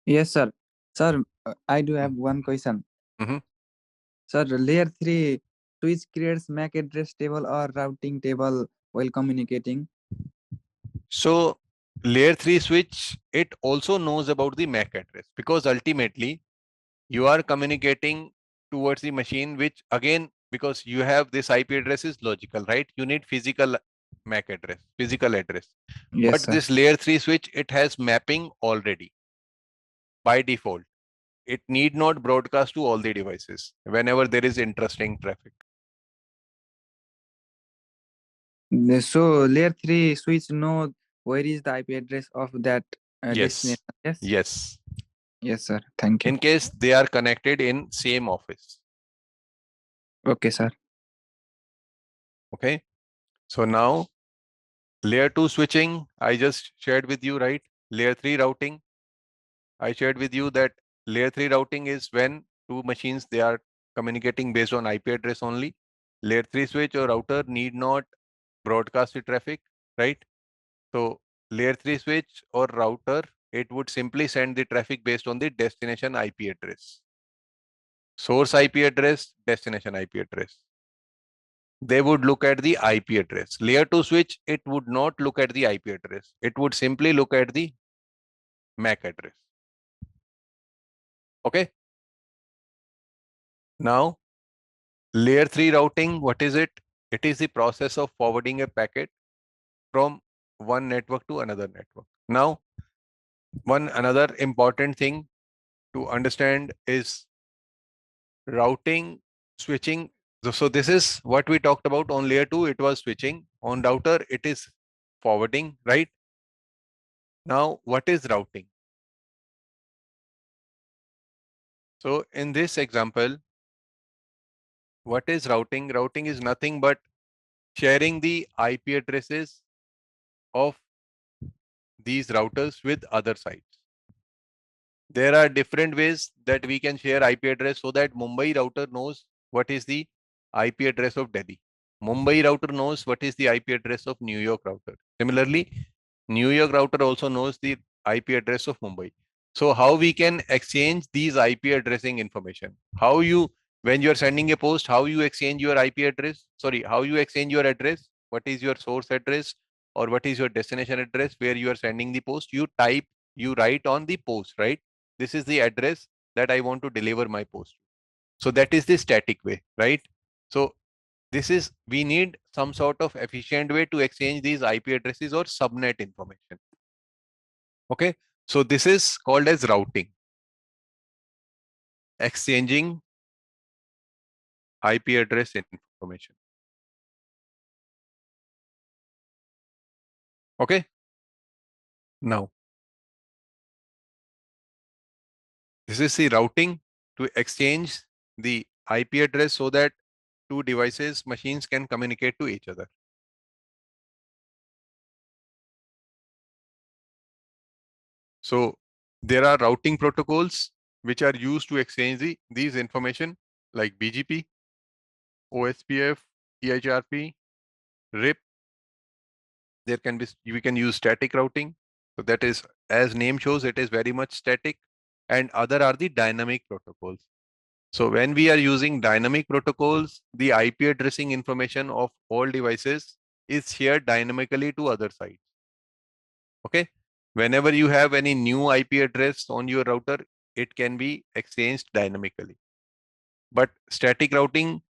Yes, sir. Sir, I do have one question. Mhm. Sir, layer 3 switch creates MAC address table or routing table while communicating. So layer 3 switch, it also knows about the MAC address, because ultimately you are communicating towards the machine, which again, because you have this IP address is logical, right? You need physical MAC address, physical address. Yes, But sir. this layer 3 switch, it has mapping already by default. It need not broadcast to all the devices whenever there is interesting traffic. So layer 3 switch know where is the IP address of that Yes. destination. Yes. Yes. Yes, sir. Thank you. In case they are connected in same office. Okay, sir. Okay. So now layer 2 switching, I just shared with you, right? Layer 3 routing, I shared with you that layer 3 routing is when two machines, they are communicating based on IP address only. Layer 3 switch or router need not broadcast the traffic, right? So layer 3 switch or router, it would simply send the traffic based on the destination IP address. Source IP address, destination IP address. They would look at the IP address. Layer 2 switch, it would not look at the IP address. It would simply look at the MAC address. Okay. Now, layer 3 routing, what is it? It is the process of forwarding a packet from one network to another network. Now, one another important thing to understand is routing, switching. So this is what we talked about on layer 2, it was switching. On router, it is forwarding, right? Now, what is routing? So in this example, what is routing? Routing is nothing but sharing the IP addresses of these routers with other sites. There are different ways that we can share IP address, so that Mumbai router knows what is the IP address of Delhi. Mumbai router knows what is the IP address of New York router. Similarly, New York router also knows the IP address of Mumbai. So how we can exchange these IP addressing information? How you When you're sending a post, how you exchange your IP address? Sorry, how you exchange your address? What is your source address or what is your destination address where you are sending the post? You type, you write on the post, right? This is the address that I want to deliver my post. So that is the static way, right? So this is, we need some sort of efficient way to exchange these IP addresses or subnet information. Okay. So this is called as routing, exchanging IP address information. Okay. Now, this is the routing to exchange the IP address so that two devices, machines can communicate to each other. So there are routing protocols which are used to exchange these information like BGP, OSPF, EHRP, RIP. There can be, we can use static routing. So that is, as name shows, it is very much static. And other are the dynamic protocols. So when we are using dynamic protocols, the IP addressing information of all devices is shared dynamically to other sites. Okay. Whenever you have any new IP address on your router, it can be exchanged dynamically. But static routing,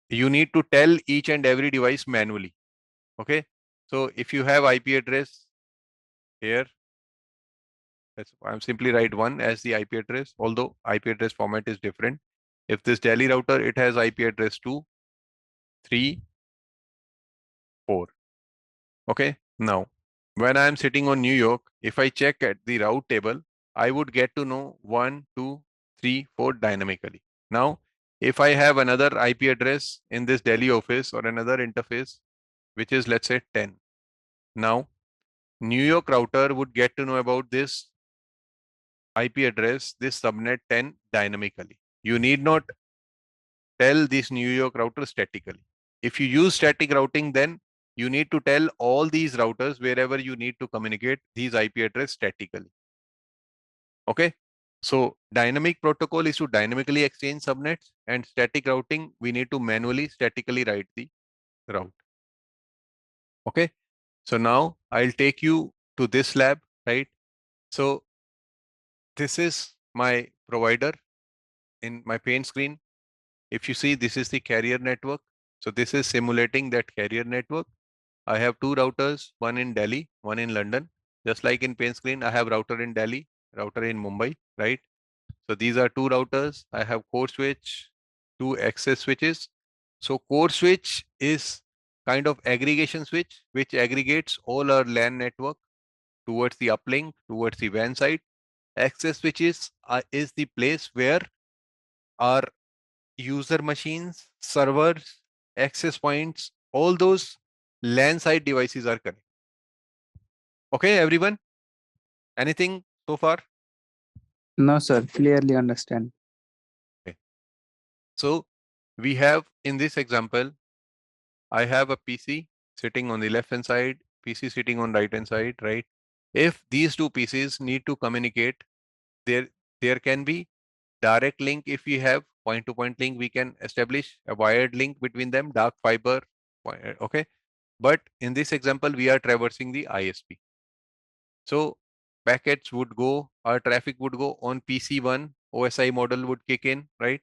you need to tell each and every device manually. Okay. So if you have IP address here, I'm simply write 1 as the IP address, although IP address format is different. If this Delhi router, it has IP address 2, 3, 4. Okay. Now, when I'm sitting on New York, if I check at the route table, I would get to know 1, 2, 3, 4 dynamically. Now, if I have another IP address in this Delhi office or another interface, which is let's say 10. Now, New York router would get to know about this IP address, this subnet 10 dynamically. You need not tell this New York router statically. If you use static routing, then you need to tell all these routers wherever you need to communicate these IP address statically. Okay. So dynamic protocol is to dynamically exchange subnets, and static routing, we need to manually statically write the route. Okay. So now I'll take you to this lab, right? So this is my provider in my paint screen. If you see, this is the carrier network. So this is simulating that carrier network. I have two routers, one in Delhi, one in London. Just like in paint screen, I have router in Delhi, router in Mumbai, right? So these are two routers. I have core switch, two access switches. So core switch is kind of aggregation switch, which aggregates all our LAN network towards the uplink, towards the WAN side. Access switches is the place where our user machines, servers, access points, all those LAN side devices are connected. Okay, everyone? Anything so far? No, sir. Clearly understand. Okay. So we have in this example, I have a PC sitting on the left hand side, PC sitting on right hand side, right? If these two PCs need to communicate, there there can be direct link. If we have point to point link, we can establish a wired link between them, dark fiber. Okay. But in this example, we are traversing the ISP. So packets would go, our traffic would go on PC1, OSI model would kick in, right?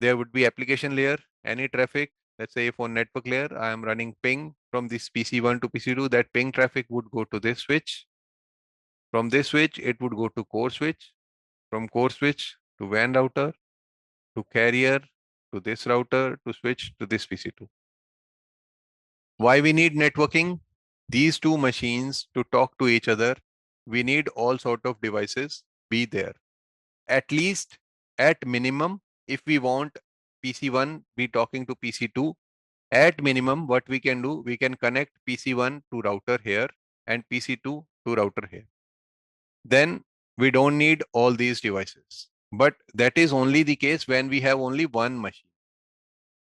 There would be application layer, any traffic. Let's say if on network layer, I am running ping from this PC1 to PC2, that ping traffic would go to this switch. From this switch, it would go to core switch. From core switch to WAN router, to carrier, to this router, to switch to this PC2. Why we need networking? These two machines to talk to each other, we need all sort of devices be there. At least at minimum, if we want PC1 be talking to PC2, at minimum what we can do, we can connect PC1 to router here and PC2 to router here. Then we don't need all these devices. But that is only the case when we have only one machine.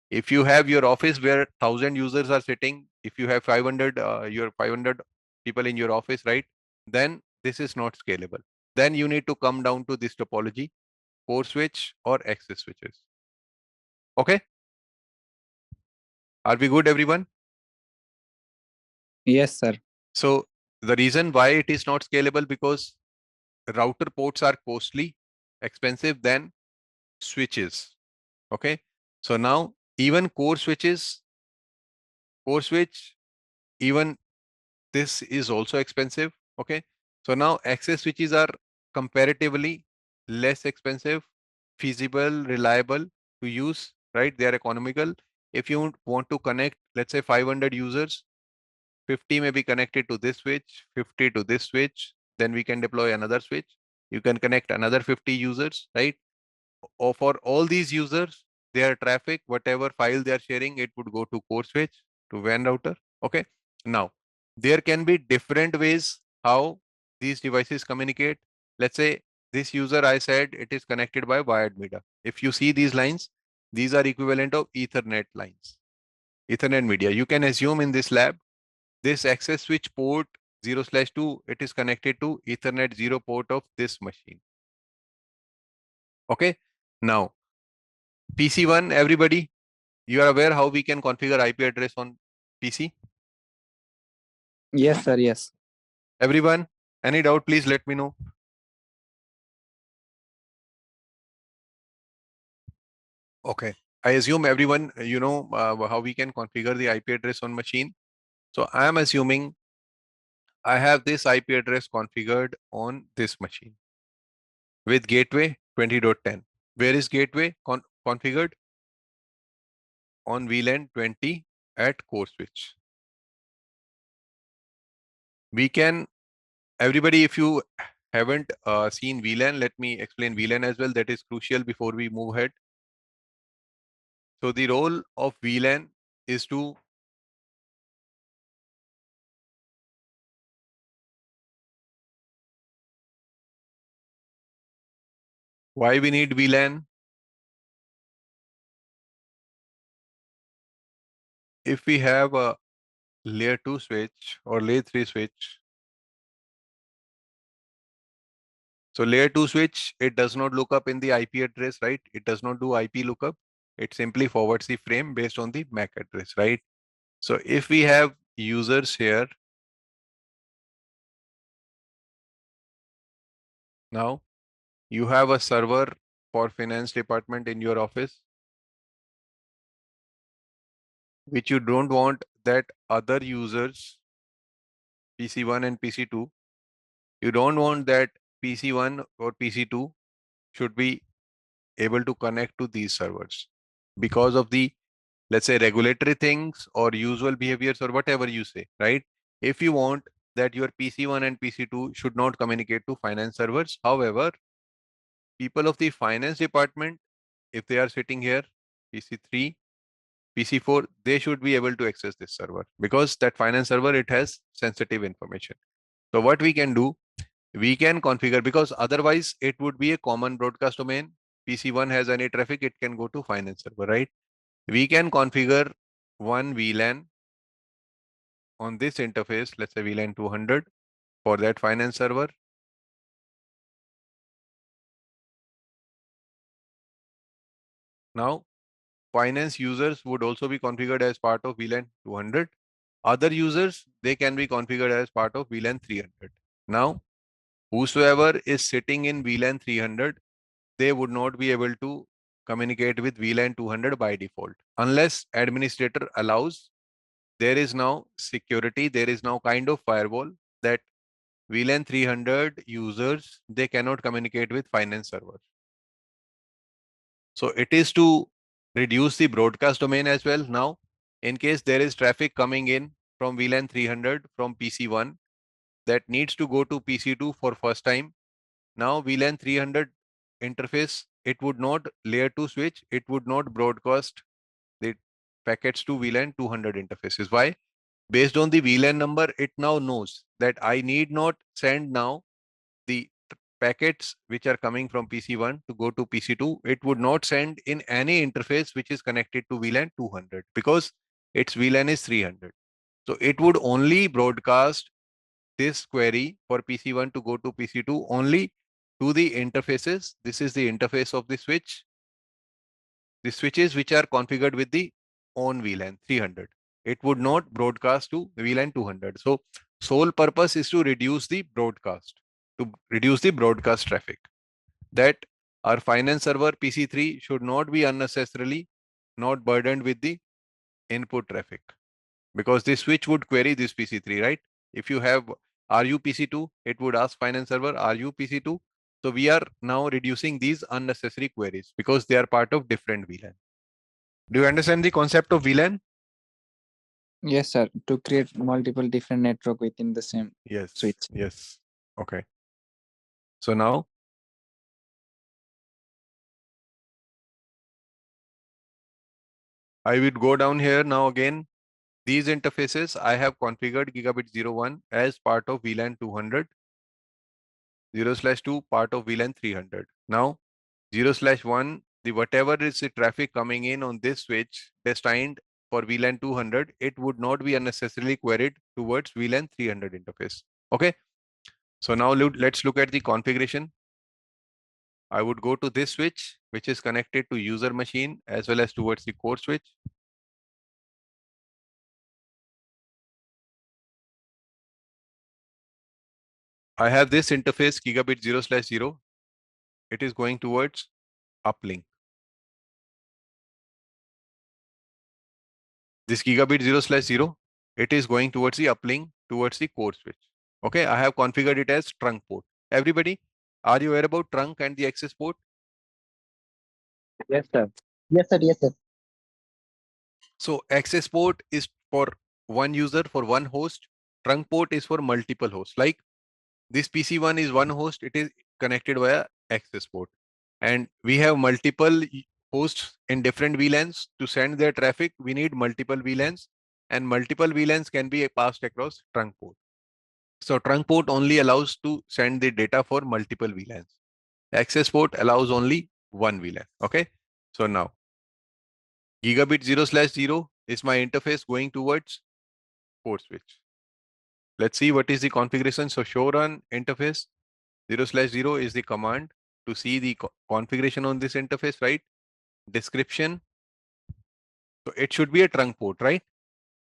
If you have your office where 1,000 users are sitting, if you have 500, your 500 people in your office, right? Then this is not scalable. Then you need to come down to this topology, core switch or access switches. Okay. Are we good, everyone? Yes, sir. So the reason why it is not scalable, because router ports are costly, expensive than switches. Okay. So now even core switches, core switch, even this is also expensive. Okay. So now access switches are comparatively less expensive, feasible, reliable to use, right? They are economical. If you want to connect, let's say 500 users, 50 may be connected to this switch, 50 to this switch, then we can deploy another switch. You can connect another 50 users, right? Or for all these users, their traffic, whatever file they are sharing, it would go to core switch, to WAN router. Okay. Now, there can be different ways how these devices communicate. Let's say this user, I said it is connected by wired media. If you see these lines, these are equivalent of Ethernet lines, Ethernet media. You can assume in this lab, this access switch port 0/2, it is connected to Ethernet 0 port of this machine. Okay. Now, PC1, everybody, you are aware how we can configure IP address on PC? Yes, sir. Yes. Everyone, any doubt, please let me know. Okay. I assume everyone, you know how we can configure the IP address on machine. So I am assuming I have this IP address configured on this machine with gateway 20.10. Where is gateway configured? On VLAN 20 at core switch. We can, everybody, if you haven't seen VLAN, let me explain VLAN as well. That is crucial before we move ahead. So the role of VLAN is to why we need VLAN? If we have a layer 2 switch or layer 3 switch, so layer 2 switch, it does not look up in the IP address, right? It does not do IP lookup. It simply forwards the frame based on the MAC address, right? So if we have users here, now you have a server for finance department in your office, which you don't want that other users, PC1 and PC2, you don't want that PC1 or PC2 should be able to connect to these servers because of the, let's say, regulatory things or usual behaviors or whatever you say, right? If you want that your PC1 and PC2 should not communicate to finance servers, however, people of the finance department, if they are sitting here, PC3, PC4, they should be able to access this server because that finance server, it has sensitive information. So what we can do, we can configure, because otherwise it would be a common broadcast domain. PC1 has any traffic, it can go to finance server, right? We can configure one VLAN on this interface, let's say VLAN 200 for that finance server. Now, finance users would also be configured as part of VLAN 200. Other users, they can be configured as part of VLAN 300. Now, whosoever is sitting in VLAN 300, they would not be able to communicate with VLAN 200 by default. Unless administrator allows, there is now security, there is now kind of firewall that VLAN 300 users, they cannot communicate with finance servers. So it is to reduce the broadcast domain as well. Now, in case there is traffic coming in from VLAN 300 from PC1 that needs to go to PC2 for first time, now VLAN 300 interface, it would not layer 2 switch, it would not broadcast the packets to VLAN 200 interfaces. Why? Based on the VLAN number, it now knows that I need not send now the packets which are coming from PC1 to go to PC2. It would not send in any interface which is connected to VLAN 200 because its VLAN is 300. So it would only broadcast this query for PC1 to go to PC2 only to the interfaces. This is the interface of the switch. the switches which are configured with the own VLAN 300. It would not broadcast to VLAN 200. So sole purpose is to reduce the broadcast traffic. That our finance server PC3 should not be unnecessarily not burdened with the input traffic, because this switch would query this PC3, right? If you have RU-PC2, it would ask finance server RU-PC2. So we are now reducing these unnecessary queries because they are part of different VLAN. Do you understand the concept of VLAN? Yes, sir. To create multiple different network within the same Yes. switch. Yes. Okay. So now I would go down here now again. These interfaces I have configured gigabit 01 as part of VLAN 200, 0/2 part of VLAN 300. Now 0/1, the whatever is the traffic coming in on this switch destined for VLAN 200, it would not be unnecessarily queried towards VLAN 300 interface. Okay. So now let's look at the configuration. I would go to this switch, which is connected to user machine as well as towards the core switch. I have this interface gigabit 0/0. It is going towards uplink. This gigabit 0/0, it is going towards the uplink towards the core switch. Okay, I have configured it as trunk port. Everybody, are you aware about trunk and the access port? Yes, sir. Yes, sir. Yes, sir. So access port is for one user, for one host. Trunk port is for multiple hosts. Like this PC1 is one host, it is connected via access port. And we have multiple hosts in different VLANs. To send their traffic, we need multiple VLANs, and multiple VLANs can be passed across trunk port. So trunk port only allows to send the data for multiple VLANs. Access port allows only one VLAN. Okay. So now gigabit 0/0 is my interface going towards core switch. Let's see what is the configuration. So show run interface 0/0 is the command to see the configuration on this interface, right? Description. So it should be a trunk port, right?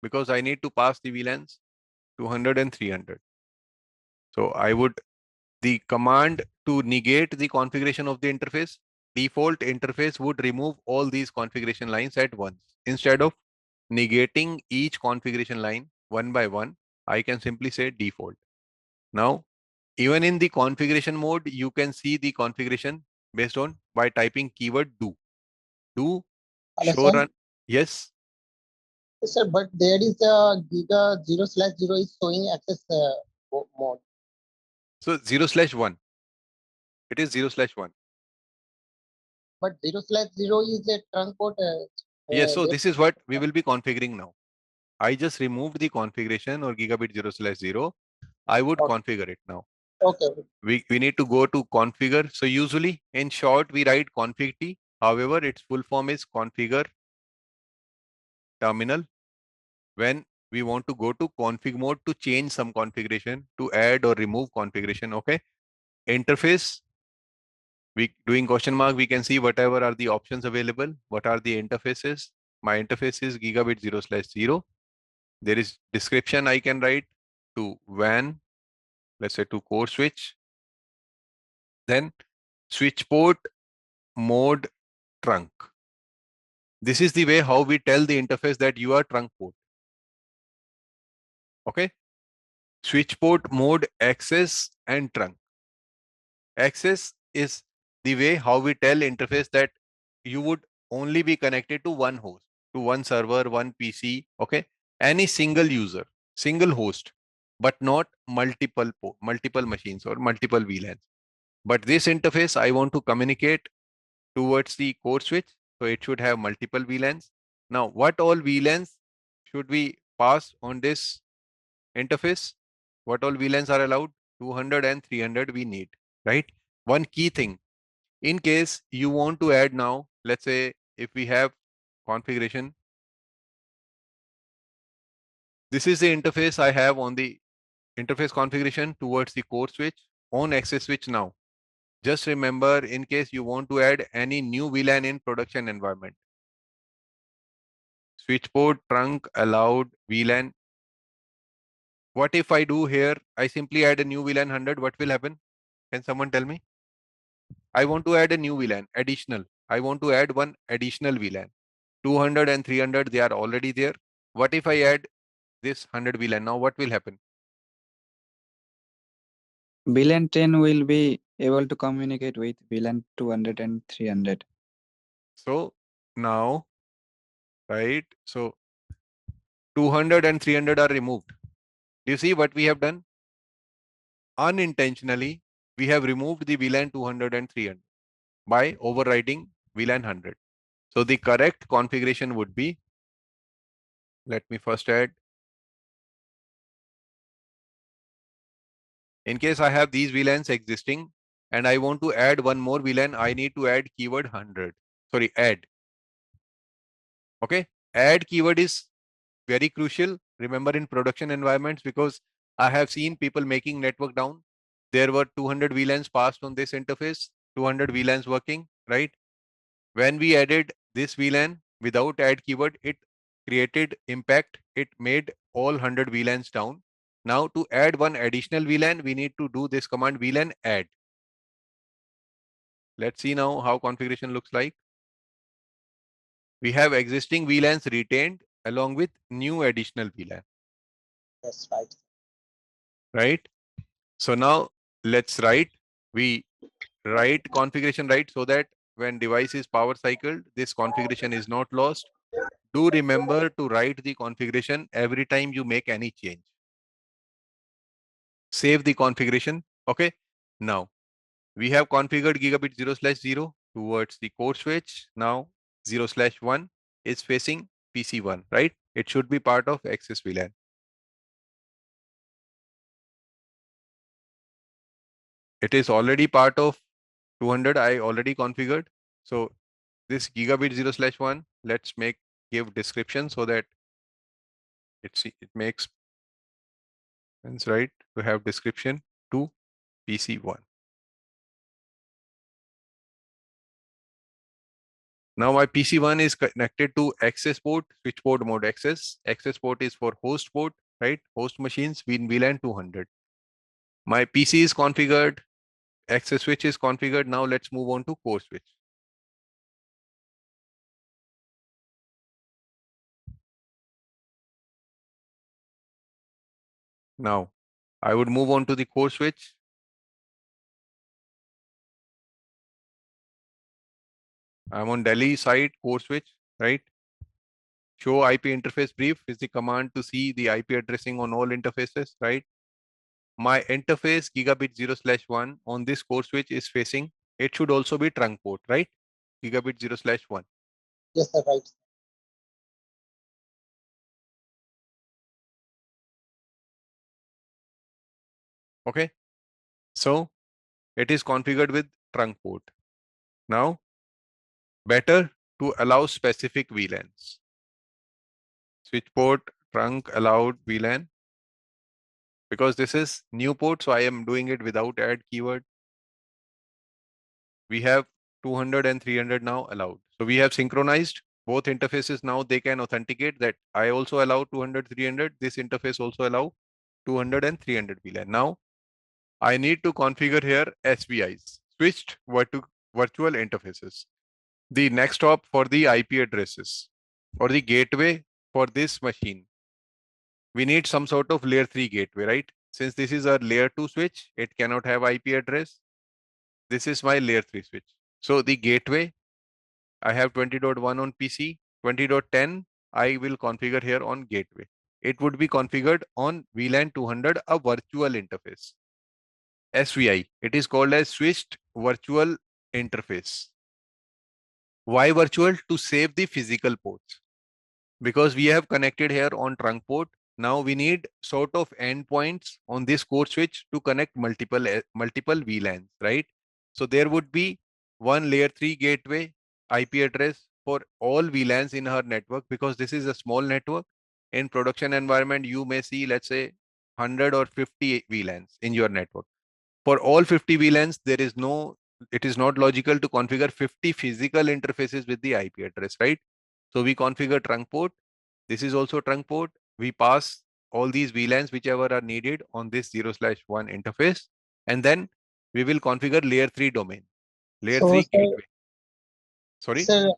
Because I need to pass the VLANs 200 and 300. So I would, the command to negate the configuration of the interface, default interface would remove all these configuration lines at once. Instead of negating each configuration line one by one, I can simply say default. Now, even in the configuration mode, you can see the configuration based on by typing keyword do. Do show run. Yes. Yes, sir, but there is a Giga 0/0 is showing access mode. So 0/1. It is 0/1. But 0/0 is a trunk port. Yes. So There. this is what we will be configuring now. I just removed the configuration or gigabit 0/0. I would Okay. configure it now. Okay. We need to go to configure. So usually in short, we write config T. However, its full form is configure terminal. When we want to go to config mode to change some configuration, to add or remove configuration. Okay. Interface. We doing question mark, we can see whatever are the options available. What are the interfaces? My interface is gigabit 0/0. There is description I can write to WAN, let's say to core switch. Then switch port mode trunk. This is the way how we tell the interface that you are trunk port. Okay. Switch port mode access and trunk. Access is the way how we tell interface that you would only be connected to one host, to one server, one PC. Okay. Any single user, single host, but not multiple machines or multiple VLANs. But this interface, I want to communicate towards the core switch. So it should have multiple VLANs. Now, what all VLANs should we pass on this interface? What all VLANs are allowed? 200 and 300 we need, right? One key thing, in case you want to add now, let's say if we have configuration, this is the interface I have on the interface configuration towards the core switch on access switch now. Just remember, in case you want to add any new VLAN in production environment, switch port trunk allowed VLAN. What if I do here? I simply add a new VLAN 100. What will happen? Can someone tell me? I want to add a new VLAN, additional. I want to add one additional VLAN. 200 and 300, they are already there. What if I add this 100 VLAN? Now what will happen? VLAN 10 will be able to communicate with VLAN 200 and 300. So now, right? So 200 and 300 are removed. Do you see what we have done? Unintentionally, we have removed the VLAN 200 and 300 by overriding VLAN 100. So the correct configuration would be, let me first add. In case I have these VLANs existing and I want to add one more VLAN, I need to add keyword 100. Sorry, add. Okay, add keyword is very crucial. Remember in production environments, because I have seen people making network down. There were 200 VLANs passed on this interface, 200 VLANs working, right? When we added this VLAN without add keyword, it created impact. It made all 100 VLANs down. Now to add one additional VLAN, we need to do this command VLAN add. Let's see now how configuration looks like. We have existing VLANs retained along with new additional VLAN. That's right. Right? So now let's write, we write configuration right so that when device is power cycled, this configuration is not lost. Do remember to write the configuration every time you make any change. Save the configuration. Okay. Now we have configured gigabit 0/0 towards the core switch. Now 0/1 is facing PC1, right? It should be part of access VLAN. It is already part of 200. I already configured. So this gigabit 0/1, let's give description so that it makes sense, right? To have description to PC1. Now my PC1 is connected to access port, switch port mode access. Access port is for host port, right? Host machines in VLAN 200. My PC is configured, access switch is configured. Now let's move on to core switch. Now I would move on to the core switch. I'm on Delhi side core switch, right? Show IP interface brief is the command to see the IP addressing on all interfaces, right? My interface gigabit 0/1 on this core switch is facing, it should also be trunk port, right? Gigabit 0/1. Yes, sir, right. Okay. So it is configured with trunk port. Now, better to allow specific VLANs. Switch port trunk allowed VLAN. Because this is new port, so I am doing it without add keyword. We have 200 and 300 now allowed. So we have synchronized both interfaces. Now they can authenticate that I also allow 200, 300. This interface also allow 200 and 300 VLAN. Now I need to configure here SVIs, switched virtual interfaces. The next hop for the IP addresses or the gateway for this machine. We need some sort of layer 3 gateway, right? Since this is a layer 2 switch, it cannot have IP address. This is my layer 3 switch. So the gateway, I have 20.1 on PC, 20.10 I will configure here on gateway. It would be configured on VLAN 200, a virtual interface. SVI, it is called as switched virtual interface. Why virtual? To save the physical ports. Because we have connected here on trunk port. Now we need sort of endpoints on this core switch to connect multiple VLANs, right? So there would be one layer 3 gateway IP address for all VLANs in our network, because this is a small network. In production environment, you may see, let's say, 100 or 50 VLANs in your network. For all 50 VLANs, it is not logical to configure 50 physical interfaces with the IP address, right? So we configure trunk port This is also trunk port. We pass all these VLANs whichever are needed on this 0/1 interface, and then we will configure layer 3 domain, layer So, 3 sir, gateway. Sorry. sir,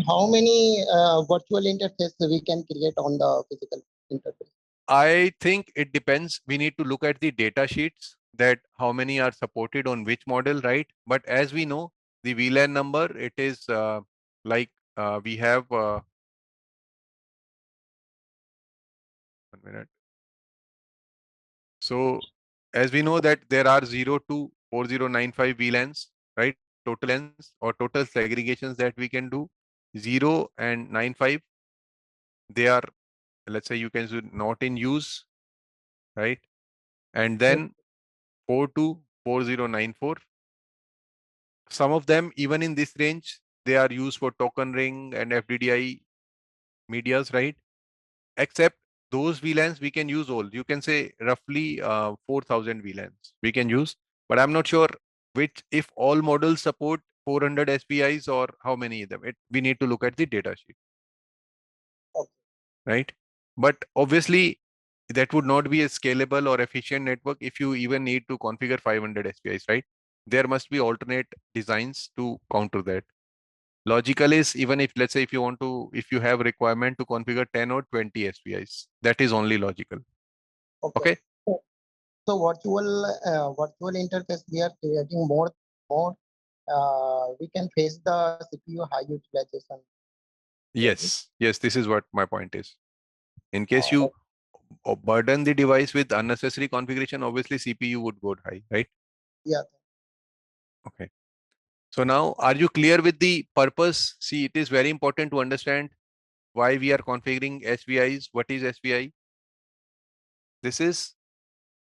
how many virtual interface we can create on the physical interface? I think it depends. We need to look at the data sheets that how many are supported on which model, right? But as we know, the VLAN number, it is like we have 1 minute. So as we know that there are 0 to 4095 VLANs, right? Total lens or total segregations that we can do. 0 and 95, they are, let's say you can do not in use, right? And then 4 to 4094. Some of them, even in this range, they are used for token ring and FDDI medias, right? Except those VLANs we can use all. You can say roughly 4000 VLANs we can use, but I'm not sure which, if all models support 400 SPIs or how many of them. We need to look at the data sheet, Okay. right? But obviously, that would not be a scalable or efficient network if you even need to configure 500 SPIs, right? There must be alternate designs to counter that. Logical is, even if, let's say, if you want to, if you have requirement to configure 10 or 20 SPIs, that is only logical. Okay. Okay. So virtual interface we are creating more. We can face the CPU high utilization. Yes. Yes. This is what my point is. In case Uh, you burden the device with unnecessary configuration, obviously CPU would go high, right? yeah. Okay. So now, are you clear with the purpose? See, it is very important to understand why we are configuring SVIs. What is SVI? This is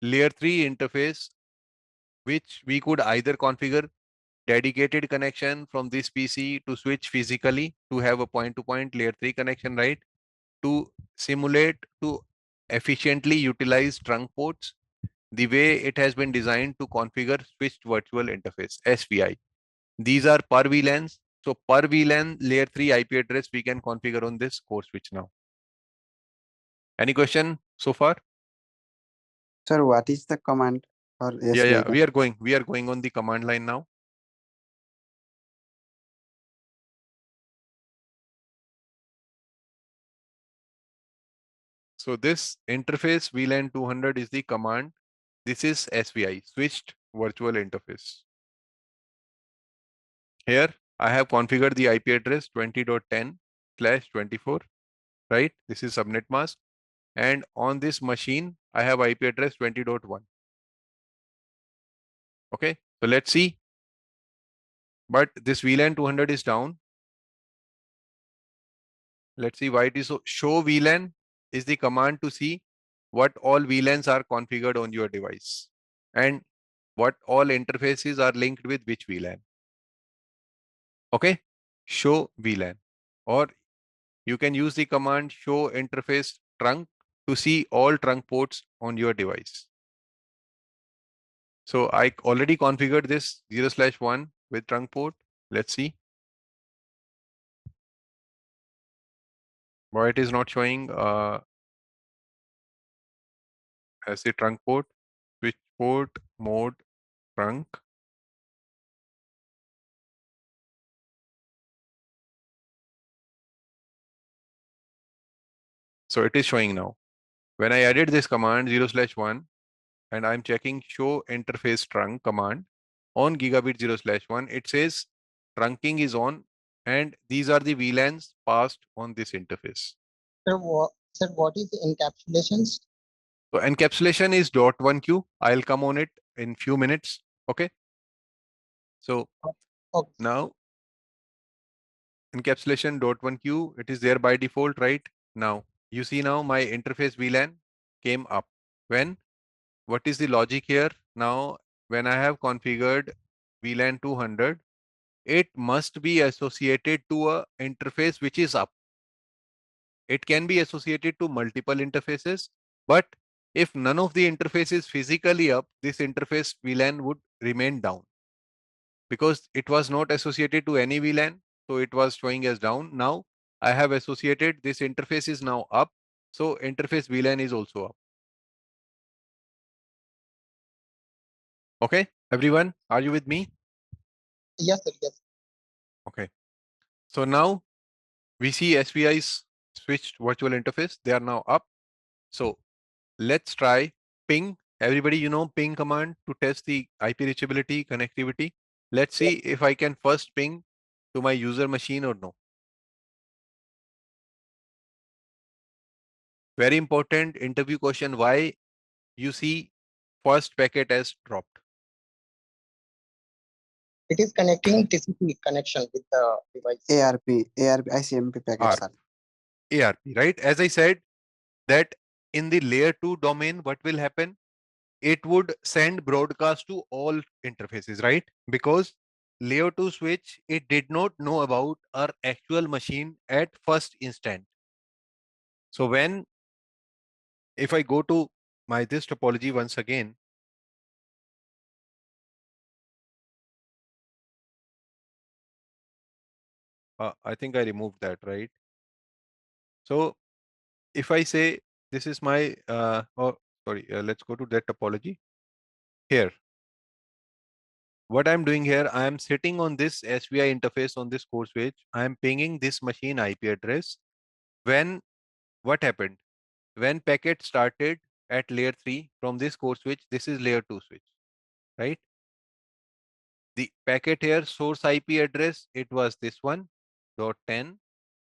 layer 3 interface, which we could either configure dedicated connection from this PC to switch physically to have a point-to-point layer 3 connection, right? To simulate to efficiently utilize trunk ports the way it has been designed to configure switched virtual interface, SVI. These are per VLANs. So per VLAN layer 3 IP address we can configure on this core switch now. Any question so far? Sir, what is the command for Yeah, SVI? we are going on the command line now. So this interface VLAN 200 is the command. This is SVI, switched virtual interface. Here I have configured the IP address 20.10/24, right? This is subnet mask. And on this machine, I have IP address 20.1. Okay, so let's see. But this VLAN 200 is down. Let's see why it is so. Show VLAN is the command to see what all VLANs are configured on your device and what all interfaces are linked with which VLAN. Okay, show VLAN, or you can use the command show interface trunk to see all trunk ports on your device. So I already configured this 0/1 with trunk port. Let's see why it is not showing as the trunk port. Switch port mode trunk. So it is showing now. When I added this command 0/1 and I'm checking show interface trunk command on gigabit 0/1, it says trunking is on and these are the VLANs passed on this interface. Sir, what is encapsulations? So encapsulation is .1Q. I'll come on it in few minutes. Okay. So Okay. now encapsulation .1Q, it is there by default, right? Now you see now my interface VLAN came up. When? What is the logic here? Now, when I have configured VLAN 200, it must be associated to a interface which is up. It can be associated to multiple interfaces, but if none of the interface is physically up, this interface VLAN would remain down because it was not associated to any VLAN. So it was showing as down. Now I have associated this interface is now up. So interface VLAN is also up. Okay, everyone, are you with me? Yes, sir. Yes. Okay. So now we see SPI's switched virtual interface. They are now up. So let's try ping. Everybody, you know ping command to test the IP reachability connectivity. Let's see if I can first ping to my user machine or no. Very important interview question. Why you see first packet as dropped? It is connecting TCP connection with the device. ARP, ICMP packets ARP. are. ARP, right? As I said that in the layer 2 domain, what will happen? It would send broadcast to all interfaces, right? Because layer 2 switch, it did not know about our actual machine at first instant. So when, if I go to my this topology once again, I think I removed that, right? So if I say this is my, oh, sorry, let's go to that topology here. What I'm doing here, I am sitting on this SVI interface on this core switch. I am pinging this machine IP address. When, what happened? When packet started at layer 3 from this core switch, this is layer 2 switch, right? The packet here, source IP address, it was this one, dot 10.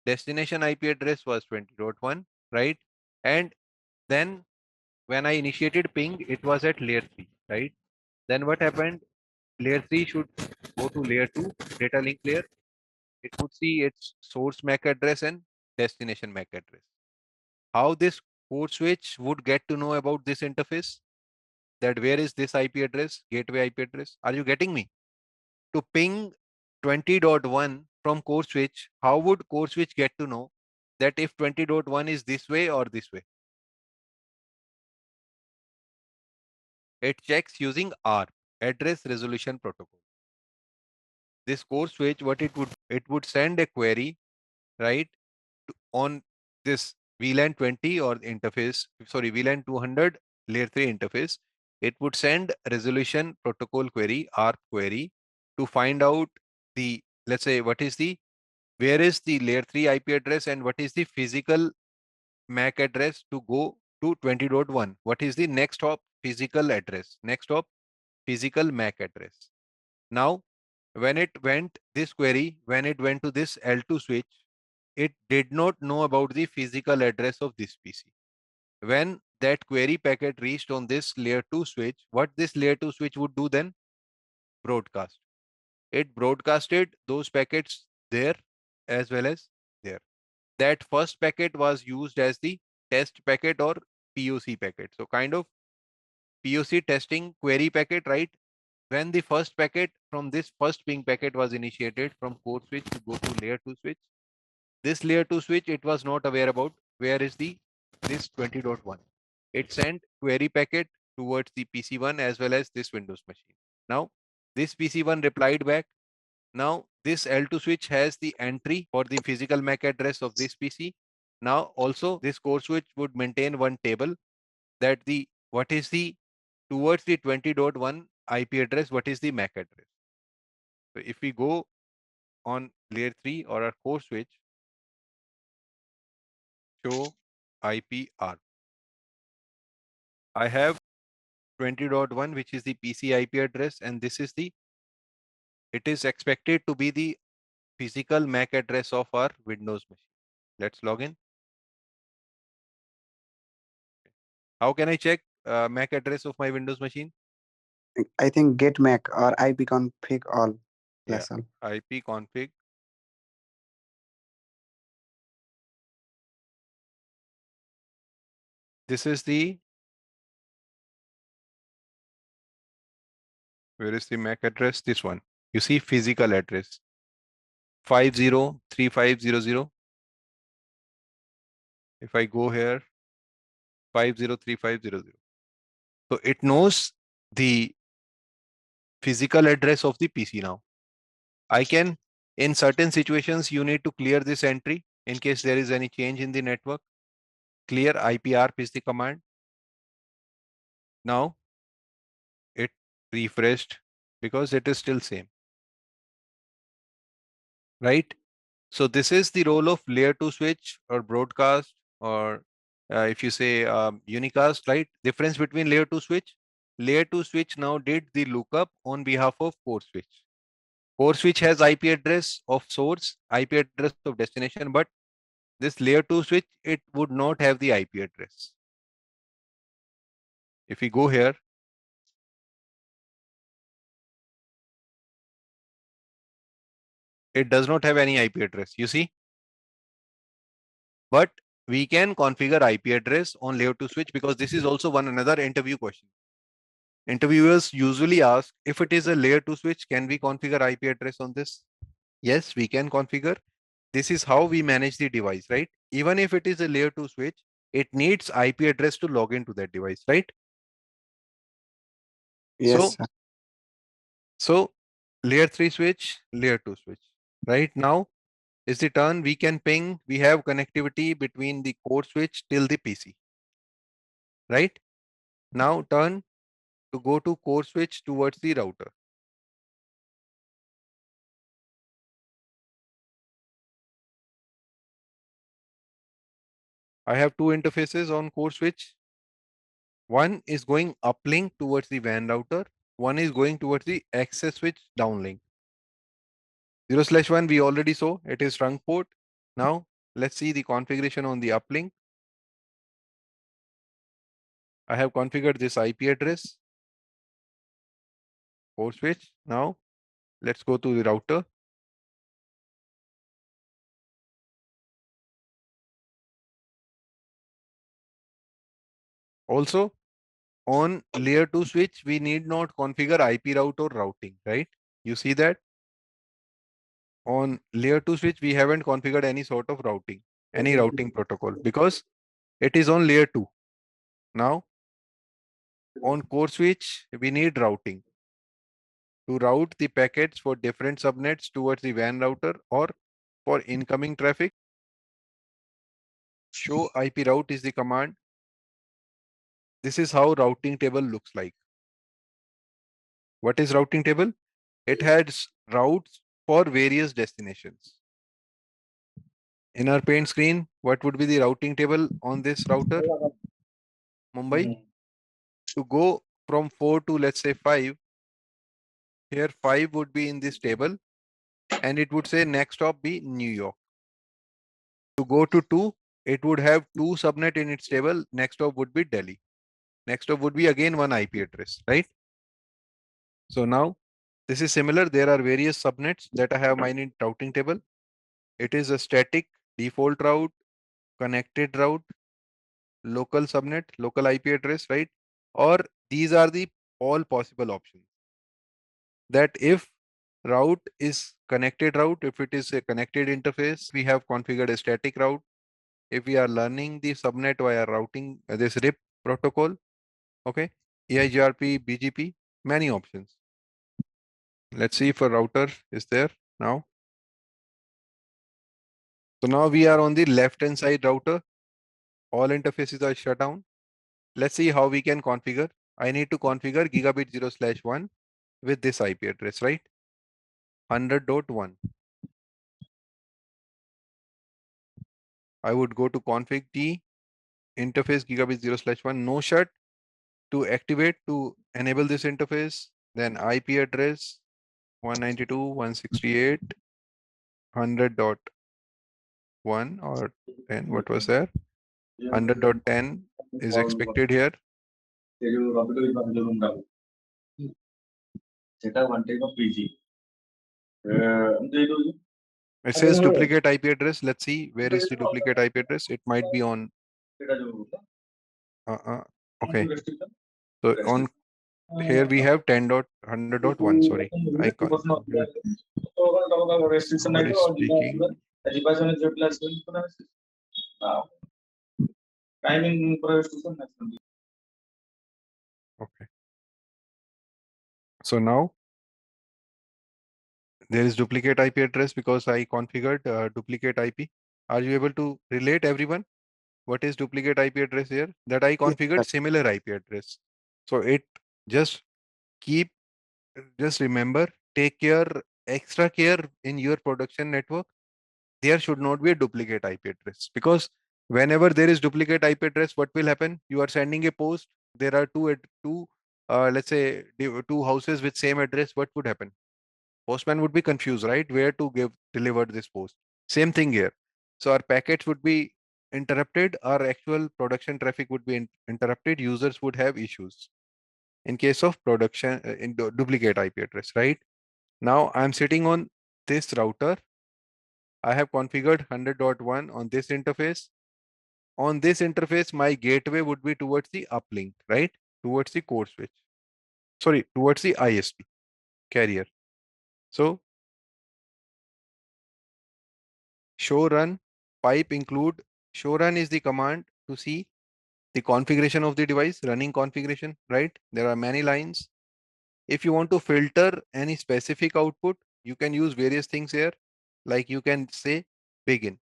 Destination IP address was 20.1, right? And then when I initiated ping, it was at layer 3, right? Then what happened? Layer 3 should go to layer 2, data link layer. It would see its source MAC address and destination MAC address. How this code switch would get to know about this interface? That where is this IP address, gateway IP address? Are you getting me? To ping 20.1 from core switch, how would core switch get to know that if 20.1 is this way or this way? It checks using ARP, address resolution protocol. This core switch, what it would send a query, right, on this VLAN 20 or interface, sorry, VLAN 200 layer 3 interface. It would send resolution protocol query, ARP query, to find out the, let's say, what is the, where is the layer 3 IP address and what is the physical MAC address to go to 20.1. What is the next hop physical address? Next hop physical MAC address. Now, when it went this query, when it went to this L2 switch, it did not know about the physical address of this PC. When that query packet reached on this layer 2 switch, what this layer 2 switch would do then? Broadcast. It broadcasted those packets there as well as there. That first packet was used as the test packet or POC packet. So kind of POC testing query packet, right? When the first packet from this first ping packet was initiated from core switch to go to layer 2 switch, this layer 2 switch, it was not aware about where is the this 20.1. It sent query packet towards the PC1 as well as this Windows machine. Now, this PC1 replied back. Now, this L2 switch has the entry for the physical MAC address of this PC. Now, also this core switch would maintain one table that the what is the towards the 20.1 IP address, what is the MAC address. So if we go on layer 3 or our core switch, show IPR. I have 20.1, which is the PC IP address, and this is the, it is expected to be the physical MAC address of our Windows machine. Let's log in. How can I check MAC address of my Windows machine? I think get Mac or IP config all. Yeah, That's all. IP config. This is the, where is the MAC address? This one. You see physical address 503500. If I go here, 503500. So it knows the physical address of the PC now. I can, in certain situations, you need to clear this entry. in case there is any change in the network. Clear IPRP is the command. Now it refreshed because it is still same, right? So this is the role of layer 2 switch or broadcast, or if you say unicast, right? Difference between layer 2 switch. Layer 2 switch now did the lookup on behalf of core switch. Core switch has IP address of source, IP address of destination, but this layer 2 switch, it would not have the IP address. If we go here, it does not have any IP address, you see. But we can configure IP address on layer 2 switch, because this is also one another interview question. Interviewers usually ask, if it is a layer 2 switch, can we configure IP address on this? Yes, we can configure. This is how we manage the device, right? Even if it is a layer 2 switch, it needs IP address to log into that device, right? Yes, sir. So layer 3 switch, layer 2 switch. Right now is the turn. We can ping. We have connectivity between the core switch till the PC. Right? Now turn to go to core switch towards the router. I have two interfaces on core switch. One is going uplink towards the WAN router. One is going towards the access switch downlink. 0/1 we already saw, it is trunk port. Now let's see the configuration on the uplink. I have configured this IP address, core switch. Now let's go to the router. Also on layer 2 switch, we need not configure IP route or routing, right? You see that on layer 2 switch, we haven't configured any sort of routing, any routing protocol, because it is on layer 2. Now on core switch, we need routing to route the packets for different subnets towards the WAN router, or for incoming traffic. Show IP route is the command. This is how routing table looks like. What is routing table? It has routes for various destinations. In our paint screen, what would be the routing table on this router? Mumbai. To go from 4 to, let's say, 5, here 5 would be in this table, and it would say next stop be New York. To go to 2, it would have 2 subnet in its table. Next stop would be Delhi. Next stop would be again one IP address, right? So now this is similar. There are various subnets that I have mine in routing table. It is a static default route, connected route, local subnet, local IP address, right? Or these are the all possible options. That if route is connected route, if it is a connected interface, we have configured a static route. If we are learning the subnet via routing, this RIP protocol, okay, EIGRP, BGP, many options. Let's see if a router is there now. So now we are on the left hand side router. All interfaces are shut down. Let's see how we can configure. I need to configure gigabit 0/1 with this IP address, right? 100.1. I would go to config T, interface gigabit 0/1, no shut to activate, to enable this interface. Then IP address 192.168.100.1 or 10. What was there? 100.10 is expected here. It says duplicate IP address. Let's see where is the duplicate IP address. It might be on. Okay. So on here we have 10.100.1. Sorry, I can't. Somebody is speaking. Okay. So now there is duplicate IP address because I configured duplicate IP. Are you able to relate, everyone? What is duplicate IP address here? That I Yes, configured sir. similar IP address. So it just keep, just remember, take care, extra care in your production network. There should not be a duplicate IP address, because whenever there is duplicate IP address, what will happen? You are sending a post. There are let's say two houses with same address. What would happen? Postman would be confused, right? Where to give deliver this post. Same thing here. So our packets would be interrupted. Our actual production traffic would be interrupted. Users would have issues in case of production duplicate IP address, right? Now I'm sitting on this router. I have configured 100.1 on this interface. On this interface, my gateway would be towards the uplink, right? Towards the core switch. Sorry, towards the ISP carrier. So show run pipe include, show run is the command to see the configuration of the device, running configuration, right? There are many lines. If you want to filter any specific output, you can use various things here. Like you can say begin,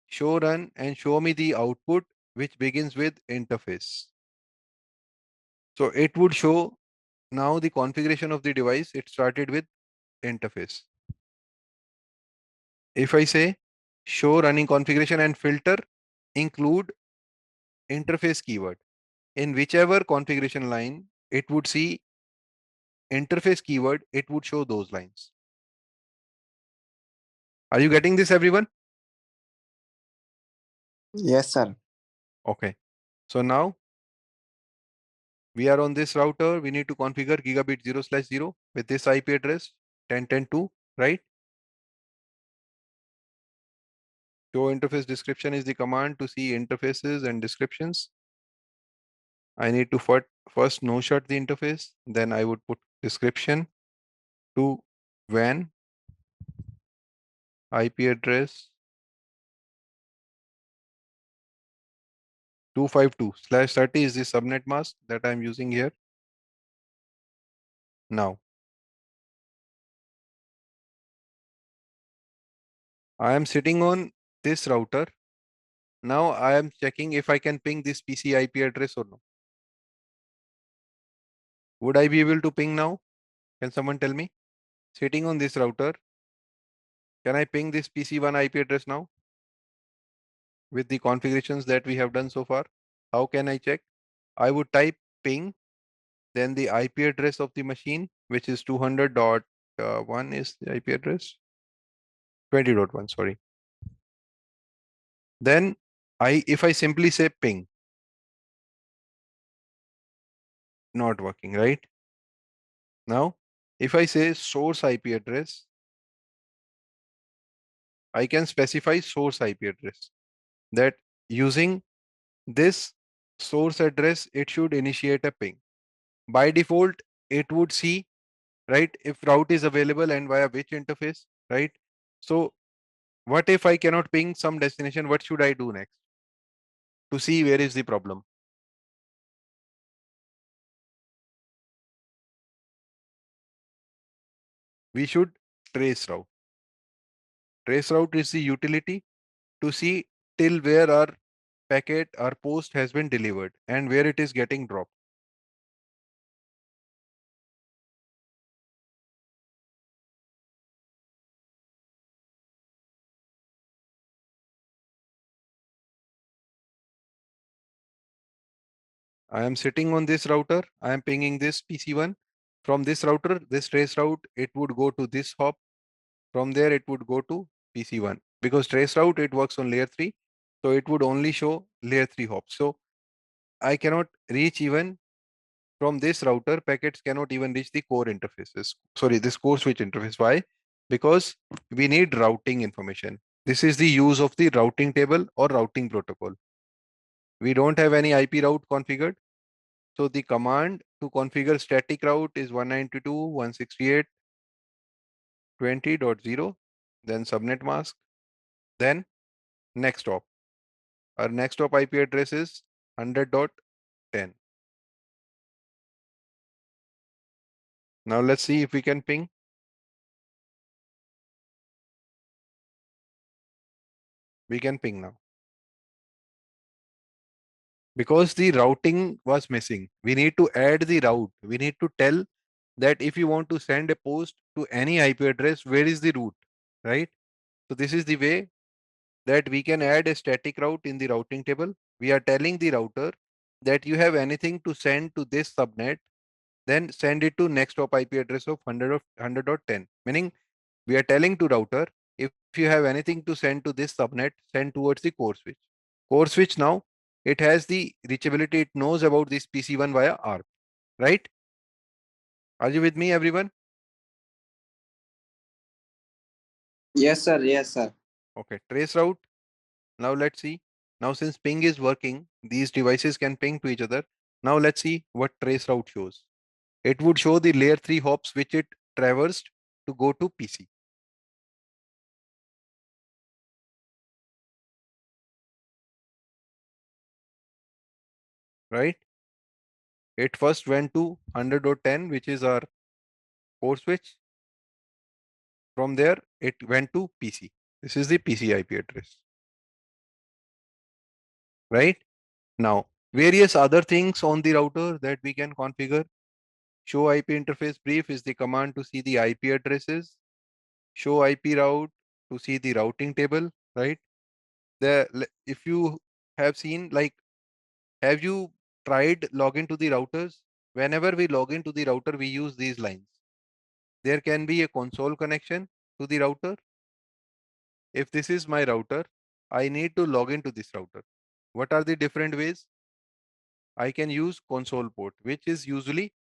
show run and show me the output which begins with interface. So it would show now the configuration of the device. It started with interface. If I say show running configuration and filter include interface keyword, in whichever configuration line it would see interface keyword, it would show those lines. Are you getting this, everyone? Yes, sir. Okay. So now we are on this router. We need to configure gigabit 0/0 with this IP address 10.10.2, right? Show interface description is the command to see interfaces and descriptions. I need to first no shut the interface. Then I would put description to WAN IP address 252/30 is the subnet mask that I'm using here. Now I am sitting on this router. Now I am checking if I can ping this PC IP address or no. Would I be able to ping now? Can someone tell me? Sitting on this router, can I ping this PC1 IP address now with the configurations that we have done so far? How can I check? I would type ping, then the IP address of the machine, which is 200.1 is the IP address. 20.1, sorry. Then if I simply say ping, not working, right? Now, if I say source IP address, I can specify source IP address, that using this source address, it should initiate a ping. By default, it would see, right, if route is available and via which interface, right? So what if I cannot ping some destination? What should I do next to see where is the problem? We should trace route. Trace route is the utility to see till where our packet, our post has been delivered and where it is getting dropped. I am sitting on this router. I am pinging this PC1. From this router, this trace route, it would go to this hop. From there, it would go to PC1. Because trace route, it works on layer 3. So it would only show layer 3 hops. So I cannot reach even from this router, packets cannot even reach the core interfaces. Sorry, this core switch interface. Why? Because we need routing information. This is the use of the routing table or routing protocol. We don't have any IP route configured. So the command to configure static route is 192.168.20.0, then subnet mask, then next hop. Our next hop IP address is 100.10. Now let's see if we can ping. We can ping now. Because the routing was missing. We need to add the route. We need to tell that if you want to send a post to any IP address, where is the route, right? So this is the way that we can add a static route in the routing table. We are telling the router that you have anything to send to this subnet, then send it to next hop IP address of 100.10. Meaning we are telling to router, if you have anything to send to this subnet, send towards the core switch. Core switch now, it has the reachability. It knows about this PC1 via ARP, right? Are you with me, everyone? Yes, sir. Yes, sir. Okay, trace route. Now let's see. Now since ping is working, these devices can ping to each other. Now let's see what trace route shows. It would show the layer 3 hops which it traversed to go to PC. Right? It first went to 100.10, which is our core switch. From there, it went to PC. This is the PC IP address. Right? Now, various other things on the router that we can configure. Show IP interface brief is the command to see the IP addresses. Show IP route to see the routing table, right? If you have seen, like, have you tried login to the routers? Whenever we log into the router, we use these lines. There can be a console connection to the router. If this is my router, I need to log into this router. What are the different ways? I can use console port, which is usually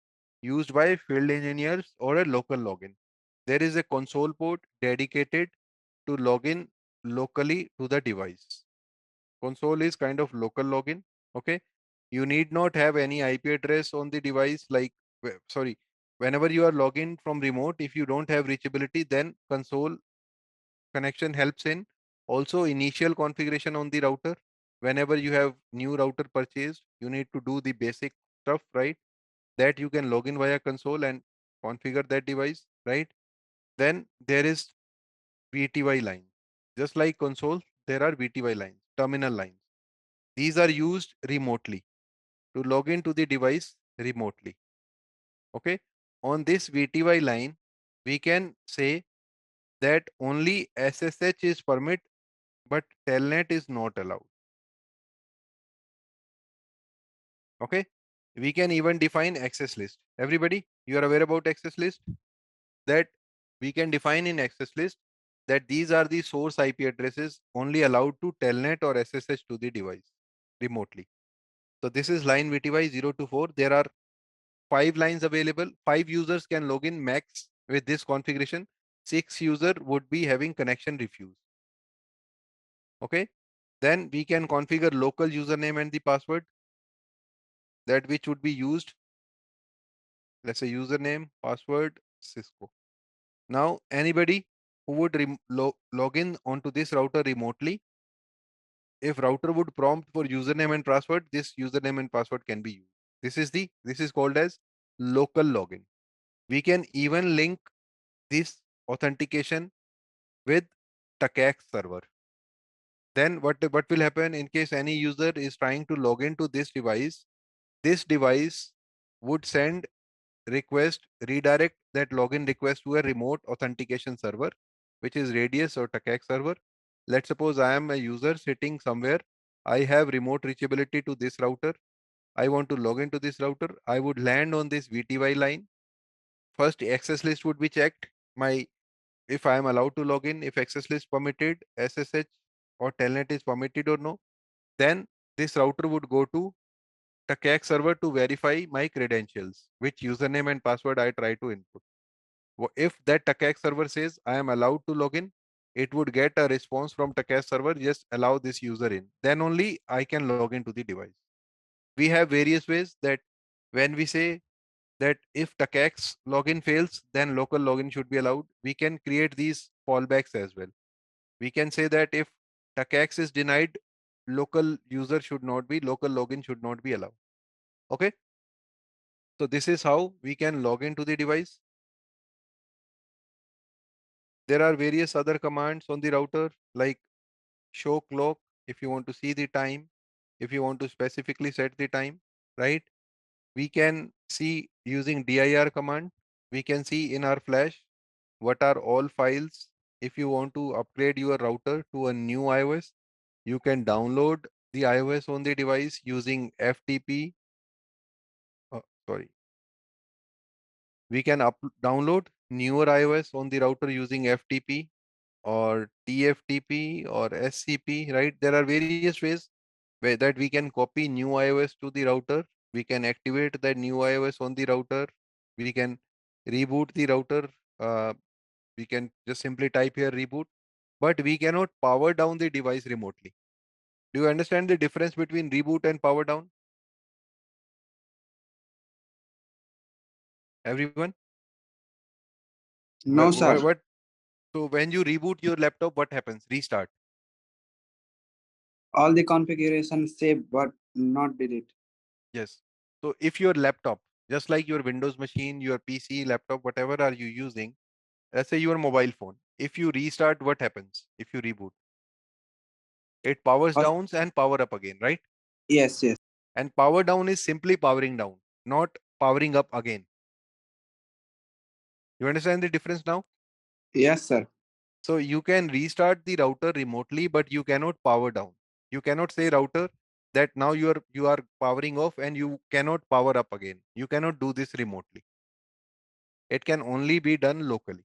used by field engineers or a local login. There is a console port dedicated to login locally to the device. Console is kind of local login. Okay. You need not have any IP address on the device. Like, sorry, whenever you are logging from remote, if you don't have reachability, then console connection helps in. Also, initial configuration on the router. Whenever you have new router purchased, you need to do the basic stuff, right? That you can log in via console and configure that device, right? Then there is VTY line. Just like console, there are VTY lines, terminal lines. These are used remotely to log into the device remotely. Okay. On this VTY line, we can say that only SSH is permit, but telnet is not allowed. Okay. We can even define access list. Everybody, you are aware about access list? That we can define in access list that these are the source IP addresses only allowed to telnet or SSH to the device remotely. So this is line VTY 0 to 4. There are 5 lines available. 5 users can log in max with this configuration. 6 user would be having connection refuse. Okay. Then we can configure local username and the password, that which would be used. Let's say username, password, Cisco. Now anybody who would log in onto this router remotely, if router would prompt for username and password, this username and password can be used. This is called as local login. We can even link this authentication with TACAX server. Then what will happen in case any user is trying to log into this device would send request, redirect that login request to a remote authentication server, which is Radius or TACAX server. Let's suppose I am a user sitting somewhere. I have remote reachability to this router. I want to log into this router. I would land on this VTY line. First, access list would be checked. If I am allowed to log in, if access list permitted, SSH or telnet is permitted or no. Then this router would go to TACAX server to verify my credentials, which username and password I try to input. If that TACAX server says I am allowed to log in, it would get a response from TACAX server, just allow this user in. Then only I can log into the device. We have various ways that when we say that if TACAX login fails, then local login should be allowed. We can create these fallbacks as well. We can say that if TACAX is denied, local user should not be, local login should not be allowed. Okay. So this is how we can log into the device. There are various other commands on the router, like show clock if you want to see the time, if you want to specifically set the time, right? We can see using dir command. We can see in our flash what are all files. If you want to upgrade your router to a new iOS, you can download the iOS on the device using FTP. Sorry, we can download newer iOS on the router using FTP or TFTP or SCP, right? There are various ways where that we can copy new iOS to the router. We can activate that new iOS on the router. We can reboot the router. Uh, we can just simply type here reboot, but we cannot power down the device remotely. Do you understand the difference between reboot and power down? Everyone? No, sir. What? So when you reboot your laptop, what happens? Restart. All the configuration save but not delete. Yes. So if your laptop, just like your Windows machine, your PC, laptop, whatever are you using, let's say your mobile phone, if you restart, what happens? If you reboot, it powers First, down and power up again, right? yes, yes. And power down is simply powering down, not powering up again. You understand the difference now? Yes, sir. So you can restart the router remotely, but you cannot power down. You cannot say router that now you are powering off and you cannot power up again. You cannot do this remotely. It can only be done locally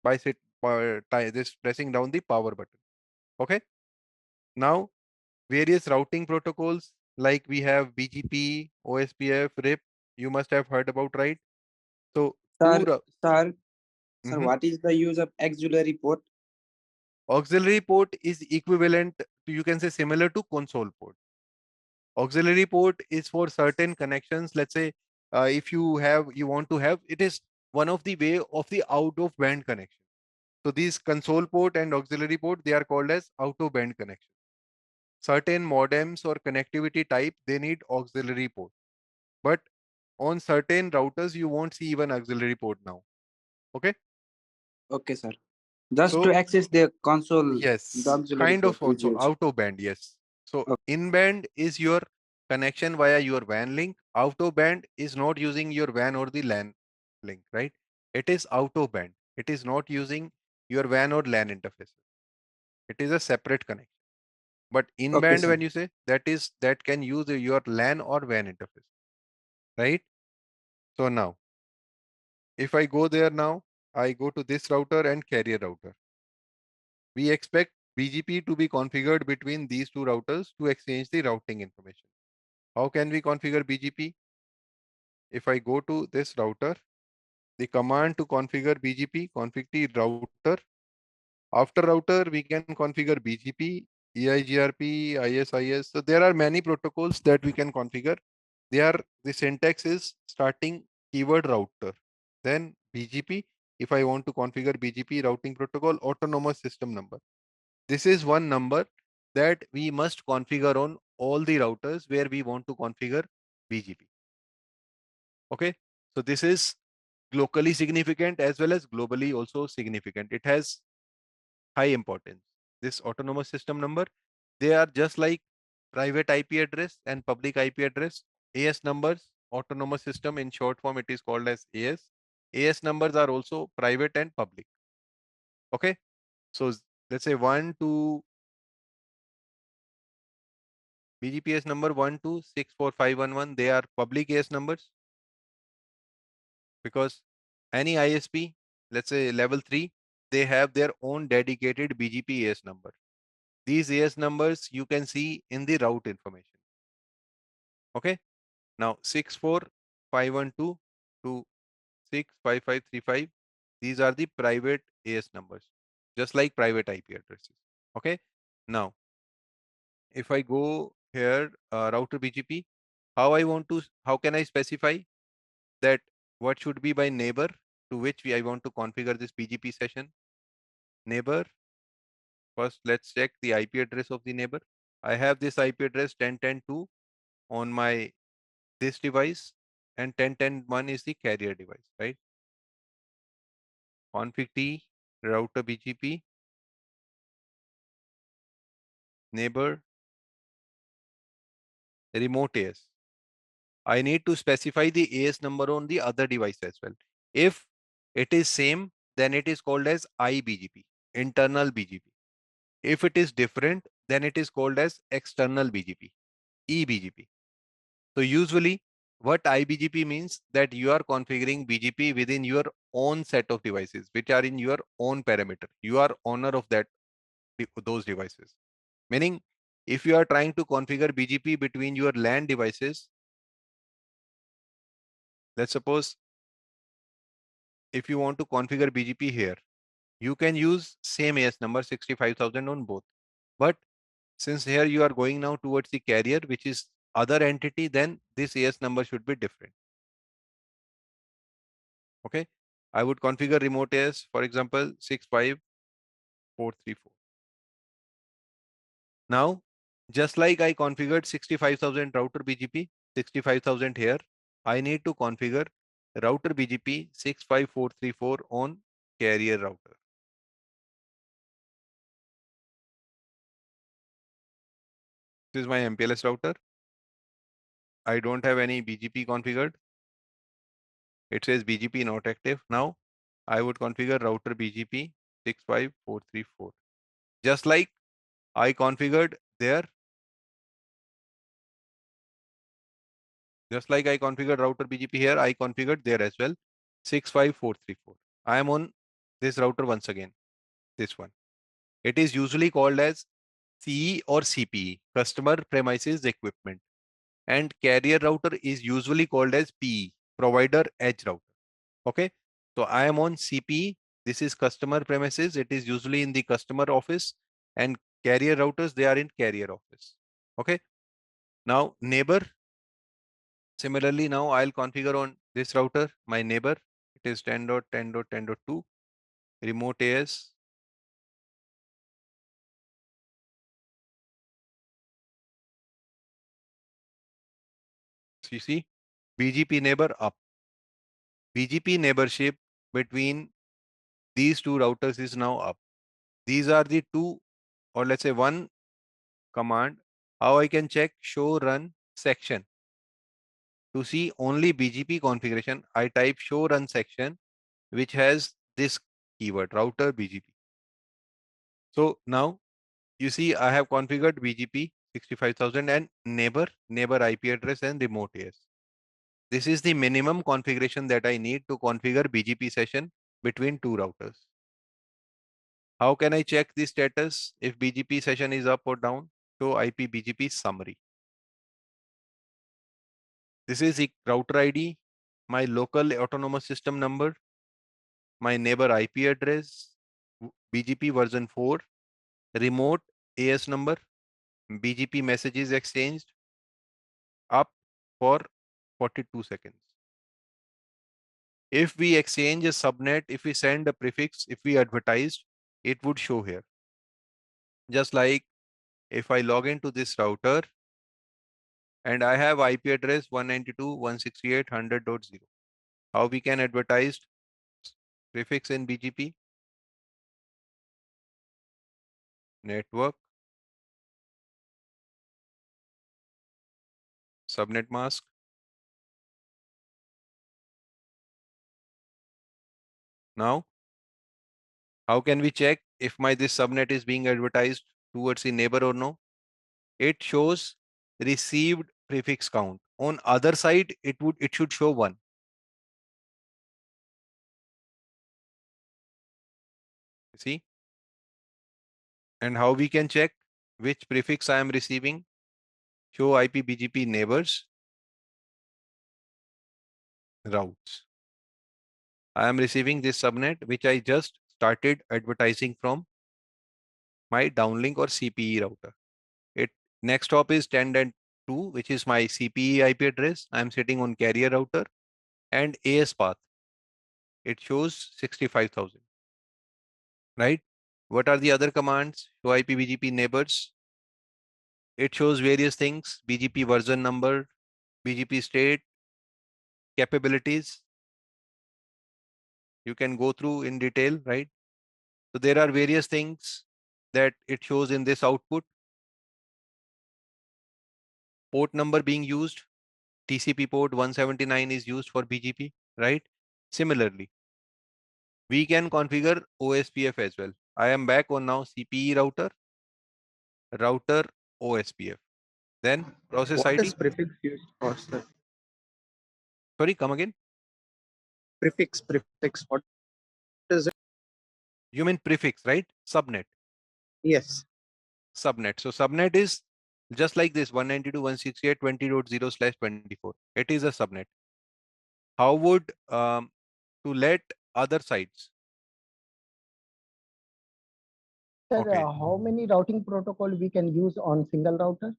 by this pressing down the power button. Okay. Now various routing protocols like we have BGP, OSPF, RIP. You must have heard about, right? So Sir, two sir, sir, mhm. what is the use of auxiliary port? Auxiliary port is equivalent to, you can say, similar to console port. Auxiliary port is for certain connections. Let's say if you want to have, it is one of the way of the out of band connection. So these console port and auxiliary port, they are called as out of band connection. Certain modems or connectivity type, they need auxiliary port. But on certain routers, you won't see even auxiliary port now. Okay. Okay, sir. Just to So access the console, the yes, auxiliary kind port of is also used. out of band. Yes. So Okay. in band is your connection via your WAN link. Out of band is not using your WAN or the LAN link, right? It is out of band. It is not using your WAN or LAN interface. It is a separate connection. But in Okay, band, sir. when you say that can use your LAN or WAN interface, right? So now, if I go there now, I go to this router and carrier router. We expect BGP to be configured between these two routers to exchange the routing information. How can we configure BGP? If I go to this router, the command to configure BGP, config the router. After router, we can configure BGP, EIGRP, ISIS. So there are many protocols that we can configure. The syntax is starting keyword router, then BGP. If I want to configure BGP routing protocol, autonomous system number. This is one number that we must configure on all the routers where we want to configure BGP. Okay. So this is locally significant as well as globally also significant. It has high importance. This autonomous system number, they are just like private IP address and public IP address. AS numbers, autonomous system in short form, it is called as AS. AS numbers are also private and public. Okay. So let's say 1 to BGPS number 1264511, they are public AS numbers because any ISP, let's say level 3, they have their own dedicated BGP AS number. These AS numbers you can see in the route information. Okay. Now 64512 to 65535, these are the private AS numbers, just like private IP addresses. Okay. Now, if I go here, router BGP, how can I specify that what should be by neighbor to which I want to configure this BGP session? Neighbor, first let's check the IP address of the neighbor. I have this IP address 10.10.2 on my this device and 10.10.1 is the carrier device, right? Config T, router BGP. neighbor, remote AS. I need to specify the AS number on the other device as well. If it is same, then it is called as IBGP, internal BGP. If it is different, then it is called as external BGP, eBGP. So usually what IBGP means that you are configuring BGP within your own set of devices, which are in your own parameter. You are owner of those devices. Meaning, if you are trying to configure BGP between your LAN devices, let's suppose if you want to configure BGP here, you can use same AS number 65,000 on both. But since here you are going now towards the carrier, which is other entity, then this AS number should be different. Okay. I would configure remote AS, for example, 65434. Now, just like I configured 65,000 router BGP, 65,000 here, I need to configure router BGP 65434 on carrier router. This is my MPLS router. I don't have any BGP configured. It says BGP not active. Now, I would configure router BGP 65434. Just like I configured there, just like I configured router BGP here, I configured there as well 65434. I am on this router once again, this one. It is usually called as CE or CPE, customer premises equipment. And carrier router is usually called as PE, provider edge router. Okay. So I am on CPE. This is customer premises. It is usually in the customer office, and carrier routers, they are in carrier office. Okay. Now neighbor. Similarly, now I'll configure on this router, my neighbor. It is 10.10.10.2 remote AS. So you see, BGP neighbor up. BGP neighborship between these two routers is now up. These are the two, or let's say one command. How I can check show run section. To see only BGP configuration, I type show run section, which has this keyword router BGP. So now you see I have configured BGP 65,000 and neighbor IP address and remote AS. This is the minimum configuration that I need to configure BGP session between two routers. How can I check the status if BGP session is up or down? Show IP BGP summary. This is the router ID, my local autonomous system number, my neighbor IP address, BGP version 4, remote AS number, BGP messages exchanged, up for 42 seconds. If we exchange a subnet, if we send a prefix, if we advertised, it would show here. Just like if I log into this router and I have IP address 192.168.100.0. How we can advertise prefix in BGP? Network, subnet mask. Now, how can we check if this subnet is being advertised towards the neighbor or no? It shows received prefix count. On other side, it should show 1. See? And how we can check which prefix I am receiving? Show IP BGP neighbors routes. I am receiving this subnet which I just started advertising from my downlink or CPE router. It next hop is 10.2, which is my CPE IP address. I am sitting on carrier router and AS path. It shows 65,000. Right? What are the other commands? Show IP BGP neighbors. It shows various things: BGP version number, BGP state, capabilities. You can go through in detail, right? So there are various things that it shows in this output. port number being used, TCP port 179 is used for BGP, right? Similarly, we can configure OSPF as well. I am back on now CPE router OSPF. Then process What ID. is prefix used for, sir? Sorry, come again. Prefix. What is it? You mean prefix, right? Subnet. Yes. Subnet. So subnet is just like this 192.168.20.0/24. It is a subnet. How would to let other sites? Sir, Okay. how many routing protocol we can use on single router?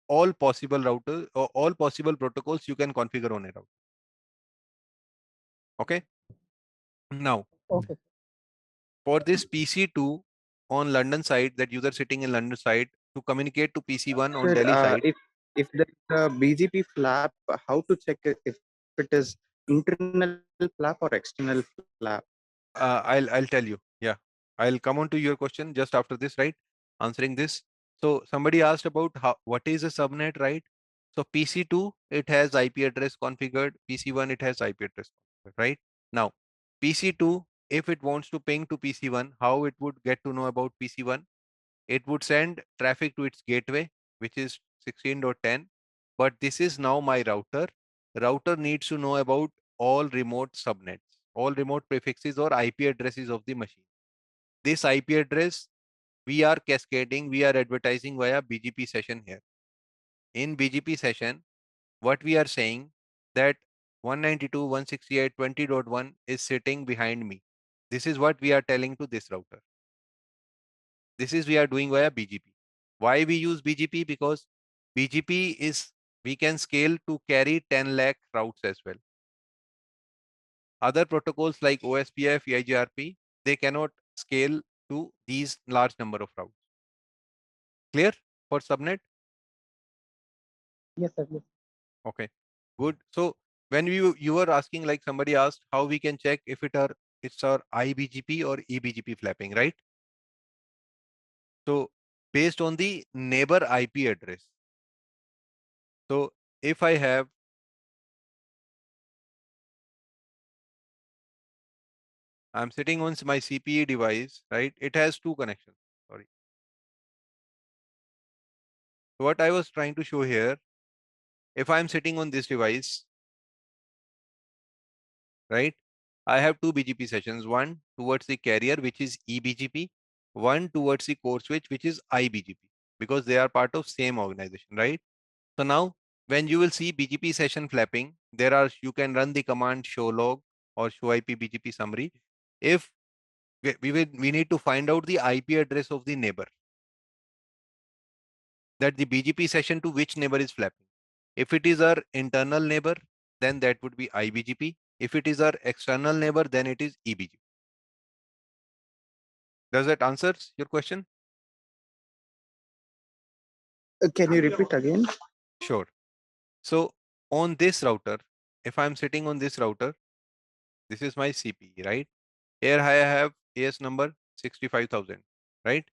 All possible routers or all possible protocols you can configure on a router. Okay. Now, Okay. for this PC2 on London side, that user sitting in London side to communicate to PC1 on Sir, Delhi side, if there is a BGP flap, how to check if it is internal flap or external flap? I'll tell you. Yeah, I'll come on to your question just after this, right? Answering this. So somebody asked about what is a subnet, right? So PC2 it has IP address configured. PC1 it has IP address configured, right? Now PC2 if it wants to ping to PC1, how it would get to know about PC1? It would send traffic to its gateway, which is 16.10. But this is now my router. Router needs to know about all remote subnets, all remote prefixes or IP addresses of the machine. This IP address, we are cascading, we are advertising via BGP session here. In BGP session, what we are saying that 192.168.20.1 is sitting behind me. This is what we are telling to this router. This is we are doing via BGP. Why we use BGP? Because BGP is we can scale to carry 10 lakh routes as well. Other protocols like OSPF, EIGRP, they cannot scale to these large number of routes. Clear for subnet? Yes, sir. Yes. Okay, good. So when you were asking, like somebody asked how we can check if it's our IBGP or EBGP flapping, right? So based on the neighbor IP address. So if I have I'm sitting on my CPE device, right? It has two connections. Sorry. So what I was trying to show here, if I'm sitting on this device, right? I have two BGP sessions, one towards the carrier, which is eBGP, one towards the core switch, which is IBGP, because they are part of same organization, right? So now when you will see BGP session flapping, you can run the command show log or show IP BGP summary. If we need to find out the IP address of the neighbor, that the BGP session to which neighbor is flapping. If it is our internal neighbor, then that would be IBGP. If it is our external neighbor, then it is EBGP. Does that answers your question? Can you repeat again? Sure. So on this router, if I'm sitting on this router, this is my CPE, right? Here I have AS number 65,000, right?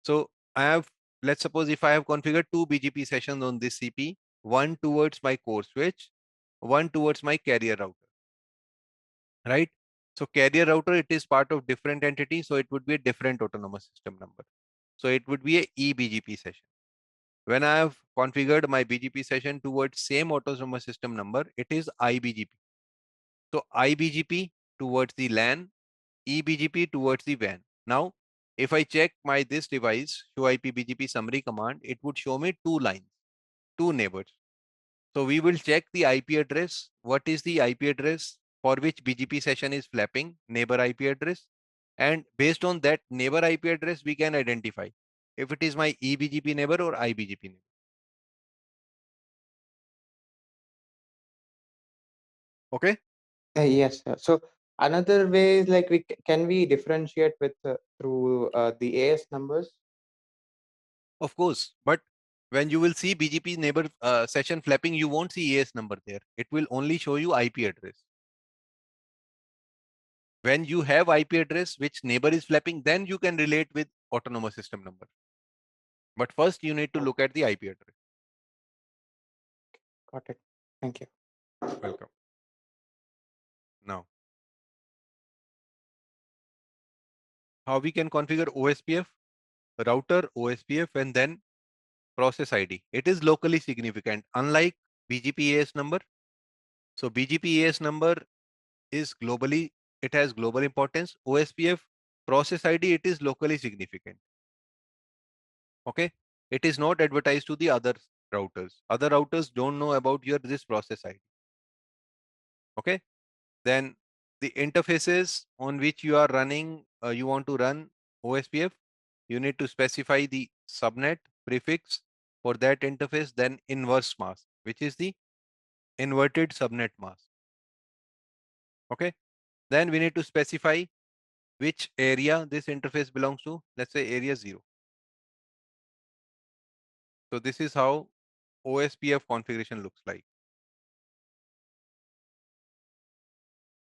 So I have, let's suppose if I have configured two BGP sessions on this CP, one towards my core switch, one towards my carrier router, right? So carrier router, it is part of different entity, so it would be a different autonomous system number. So it would be a eBGP session. When I have configured my BGP session towards same autonomous system number, it is IBGP. So IBGP towards the LAN, eBGP towards the WAN. Now, if I check my this device, show IP BGP summary command, it would show me two lines, two neighbors. So we will check the IP address. What is the IP address for which BGP session is flapping, neighbor IP address. And based on that neighbor IP address, we can identify if it is my eBGP neighbor or IBGP neighbor. Okay. Yes, sir. So another way is like can we differentiate with through the AS numbers? Of course. But when you will see BGP neighbor session flapping, you won't see AS number there. It will only show you IP address. When you have IP address which neighbor is flapping, then you can relate with autonomous system number. But first you need to look at the IP address. Got it. Thank you. Welcome. Now, how we can configure OSPF, router, OSPF, and then process ID. It is locally significant, unlike BGP AS number. So BGP AS number is globally, it has global importance. OSPF process ID, it is locally significant. Okay. It is not advertised to the other routers. Other routers don't know about your this process ID. Okay. Then the interfaces on which you are running, you want to run OSPF, you need to specify the subnet prefix for that interface, then inverse mask, which is the inverted subnet mask. Okay. Then we need to specify which area this interface belongs to. Let's say area 0. So this is how OSPF configuration looks like.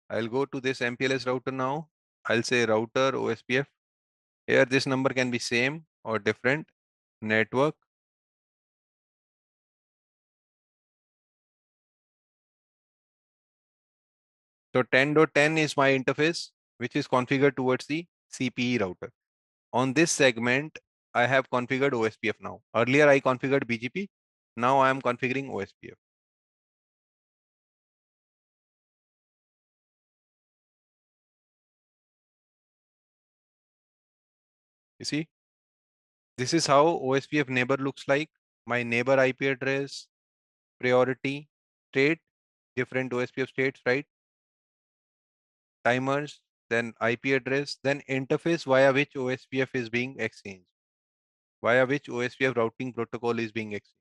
I'll go to this MPLS router now. I'll say router OSPF. Here this number can be same or different. Network. So 10.10 is my interface, which is configured towards the CPE router. On this segment, I have configured OSPF now. Earlier, I configured BGP. Now I am configuring OSPF. You see, this is how OSPF neighbor looks like. My neighbor IP address, priority, state, different OSPF states, right? Timers, then IP address, then interface via which OSPF is being exchanged, via which OSPF routing protocol is being exchanged.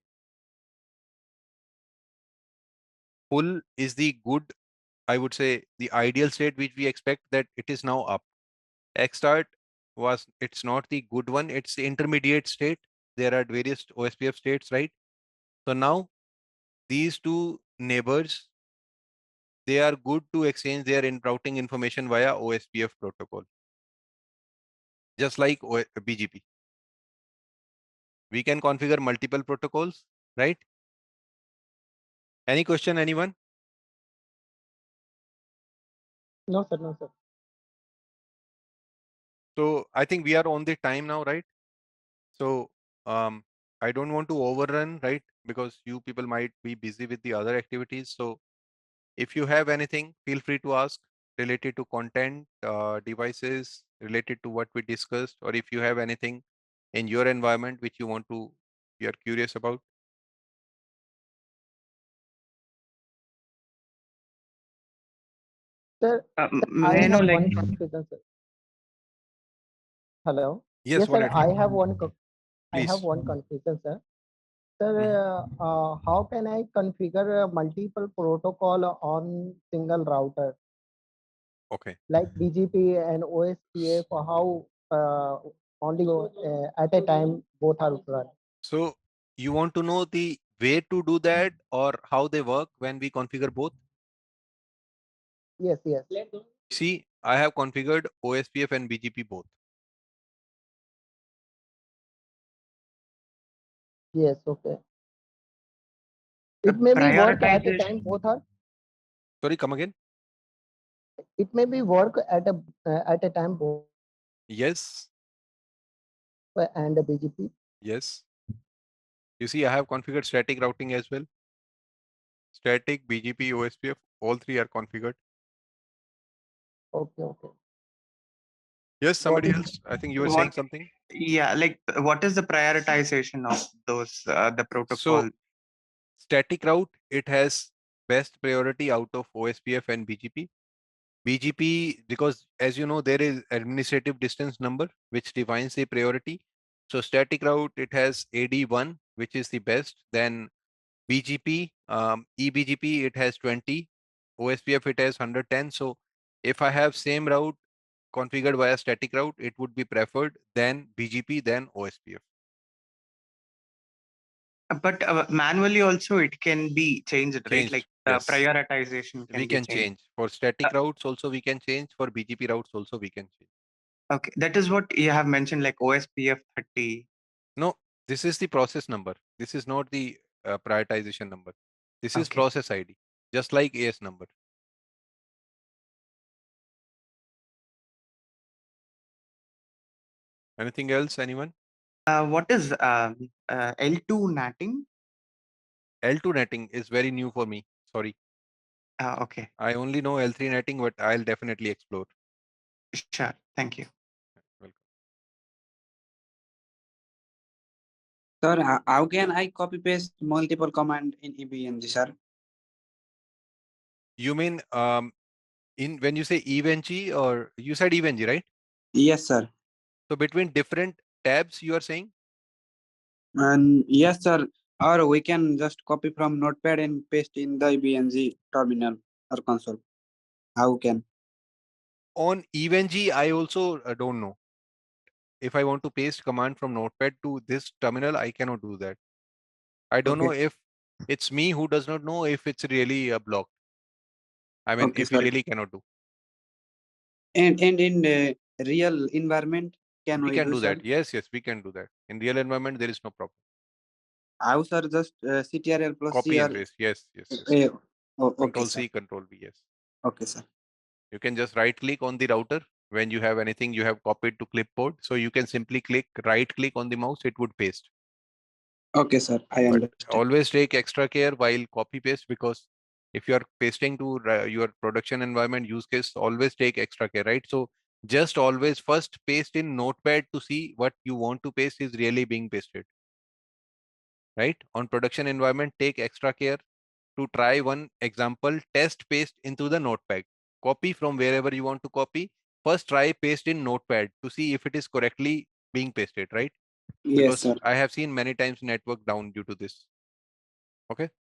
Full is the good, I would say, the ideal state which we expect that it is now up. Xstart was, it's not the good one, it's the intermediate state. There are various OSPF states, right? So now these two neighbors, they are good to exchange their routing information via OSPF protocol, just like BGP. We can configure multiple protocols, right? Any question, anyone? No, sir. No, sir. So I think we are on the time now, right? So I don't want to overrun, right? Because you people might be busy with the other activities. So if you have anything, feel free to ask related to content, devices, related to what we discussed, or if you have anything in your environment which you are curious about. Sir, I May I know have like one confusion, sir. Hello. Yes, Yes, one sir. at a I time. have I have Please. one confusion, sir. Sir, Mhm. how can I configure multiple protocol on single router Okay. like BGP and OSPF? How only at a time both are run? So you want to know the way to do that or how they work when we configure both? Yes, yes, See, I have configured OSPF and BGP both. yes. Okay. It may be work at a time prioritization? both are. Sorry, come again. It may be work at a time both Yes, and the BGP. yes. You see, I have configured static routing as well. Static, BGP, OSPF, all three are configured. Okay, okay. Yes, Got somebody it. else. I think you were saying What? something. Yeah, like what is the prioritization of those the protocol? So static route, it has best priority out of OSPF and BGP. BGP, because as you know, there is administrative distance number which defines the priority. So static route, it has AD1, which is the best. Then BGP, eBGP, it has 20. OSPF, it has 110. So if I have same route configured via static route, it would be preferred than BGP, then OSPF. But manually also it can be changed, right? Like Changed, yes. prioritization We can be can changed. change. For static routes also we can change. For BGP routes also we can change. Okay, that is what you have mentioned, like OSPF 30. No, this is the process number. This is not the prioritization number. This is Okay. process ID, just like AS number. Anything else, anyone? What is L2 natting? L2 netting is very new for me. Sorry. Okay, I only know L3 netting, but I'll definitely explore. sure. Thank you. Welcome. Sir, how can I copy paste multiple command in EBNG, sir? You mean in when you say EVNG, or you said EVNG, right? Yes, sir. So between different tabs, you are saying? And yes, sir. Or we can just copy from Notepad and paste in the EBNG terminal or console. How can? On EVNG, I also don't know. If I want to paste command from Notepad to this terminal, I cannot do that. I don't know Okay. if it's me who does not know if it's really blocked. I mean, Okay, if you sir. really cannot do. And in real environment, can We we can do, do sir? that. Yes, yes, we can do that. In real environment, there is no problem. How, sir? Just CTRL plus Copy C and or paste. Yes, yes, yes. oh, okay, Control sir. C, Control V. Yes. Okay, sir. You can just right click on the router when you have anything you have copied to clipboard. So you can simply right click on the mouse, it would paste. Okay, sir. I But understand. always take extra care while copy paste, because if you are pasting to your production environment use case, always take extra care, right? So just always first paste in Notepad to see what you want to paste is really being pasted, right? On production environment, take extra care to try one example, test paste into the Notepad. Copy from wherever you want to copy. First try paste in Notepad to see if it is correctly being pasted, right? Yes, Because sir. I have seen many times network down due to this. Okay.